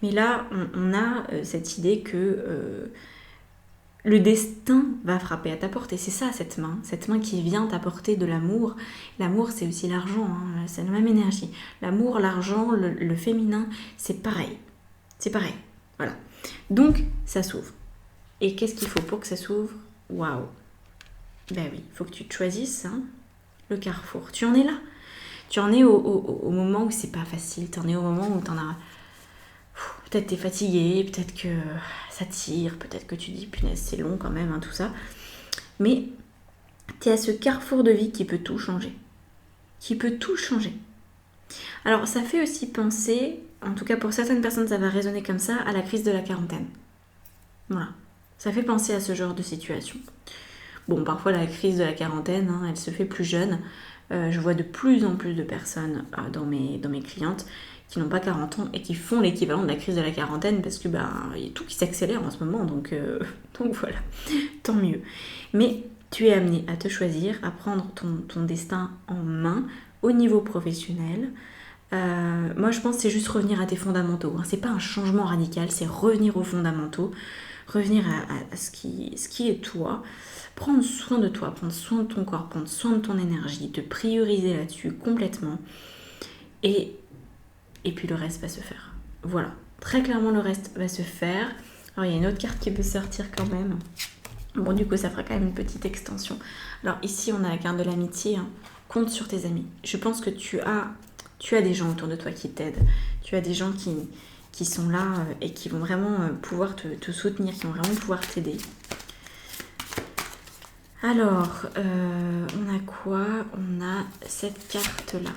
Mais là, on a cette idée que le destin va frapper à ta porte. Et c'est ça, cette main qui vient t'apporter de l'amour. L'amour, c'est aussi l'argent, hein, c'est la même énergie. L'amour, l'argent, le féminin, c'est pareil. C'est pareil, voilà. Donc, ça s'ouvre. Et qu'est-ce qu'il faut pour que ça s'ouvre? Waouh! Ben oui, il faut que tu te choisisses hein, le carrefour. Tu en es là. Tu en es au moment où c'est pas facile. Tu en es au moment où t'en as... Peut-être t'es fatigué, peut-être que ça tire, peut-être que tu dis punaise c'est long quand même, hein, tout ça. Mais t'es à ce carrefour de vie qui peut tout changer. Qui peut tout changer. Alors ça fait aussi penser, en tout cas pour certaines personnes ça va résonner comme ça, à la crise de la quarantaine. Voilà. Ça fait penser à ce genre de situation. Bon, parfois la crise de la quarantaine, hein, elle se fait plus jeune. Je vois de plus en plus de personnes dans mes clientes qui n'ont pas 40 ans et qui font l'équivalent de la crise de la quarantaine parce que il y a tout qui s'accélère en ce moment, donc voilà, tant mieux. Mais tu es amené à te choisir, à prendre ton destin en main au niveau professionnel. Moi je pense que c'est juste revenir à tes fondamentaux, hein. C'est pas un changement radical, c'est revenir aux fondamentaux, revenir à ce qui est toi, prendre soin de toi, prendre soin de ton corps, prendre soin de ton énergie, te prioriser là-dessus complètement et puis le reste va se faire. Voilà, très clairement le reste va se faire. Alors il y a une autre carte qui peut sortir quand même. Bon du coup ça fera quand même une petite extension. Alors ici on a la carte de l'amitié, hein. Compte sur tes amis. Je pense que tu as des gens autour de toi qui t'aident. Tu as des gens qui sont là et qui vont vraiment pouvoir te soutenir, qui vont vraiment pouvoir t'aider. Alors, on a quoi? On a cette carte-là.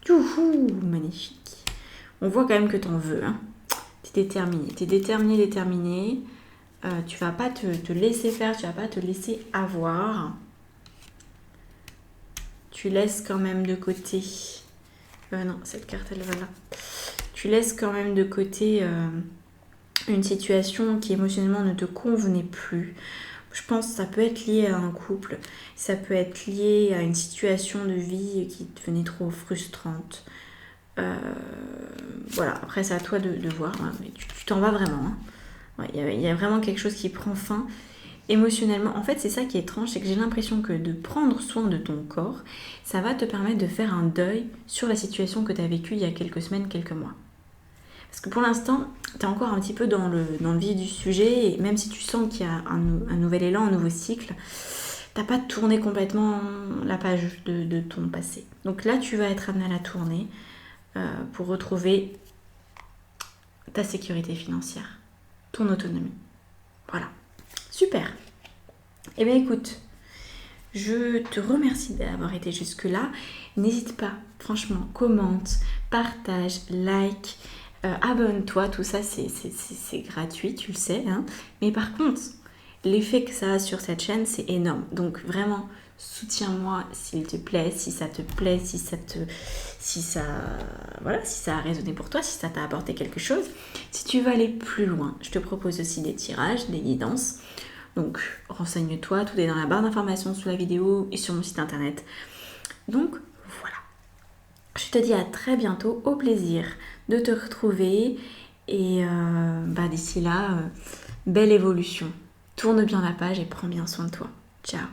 Youhou, magnifique. On voit quand même que t'en veux. Hein. T'es déterminé. Tu vas pas te laisser faire, tu vas pas te laisser avoir. Tu laisses quand même de côté... non, cette carte, elle va là. Tu laisses quand même de côté une situation qui émotionnellement ne te convenait plus. Je pense que ça peut être lié à un couple, ça peut être lié à une situation de vie qui devenait trop frustrante. Voilà, après c'est à toi de voir, hein, mais tu t'en vas vraiment. Hein. Ouais, il y a vraiment quelque chose qui prend fin émotionnellement. En fait, c'est ça qui est étrange, c'est que j'ai l'impression que de prendre soin de ton corps, ça va te permettre de faire un deuil sur la situation que tu as vécue il y a quelques semaines, quelques mois. Parce que pour l'instant, tu es encore un petit peu dans le vif du sujet, et même si tu sens qu'il y a un nouvel élan, un nouveau cycle, t'as pas tourné complètement la page de ton passé. Donc là, tu vas être amené à la tourner pour retrouver ta sécurité financière, ton autonomie. Voilà. Super. Eh bien écoute, je te remercie d'avoir été jusque-là. N'hésite pas, franchement, commente, partage, like, abonne-toi, tout ça c'est gratuit, tu le sais. Hein. Mais par contre, l'effet que ça a sur cette chaîne, c'est énorme. Donc vraiment, soutiens-moi s'il te plaît, si ça te plaît, si ça a résonné pour toi, si ça t'a apporté quelque chose. Si tu veux aller plus loin, je te propose aussi des tirages, des guidances. Donc renseigne-toi, tout est dans la barre d'informations sous la vidéo et sur mon site internet. Donc voilà. Je te dis à très bientôt, au plaisir de te retrouver et d'ici là, belle évolution. Tourne bien la page et prends bien soin de toi. Ciao.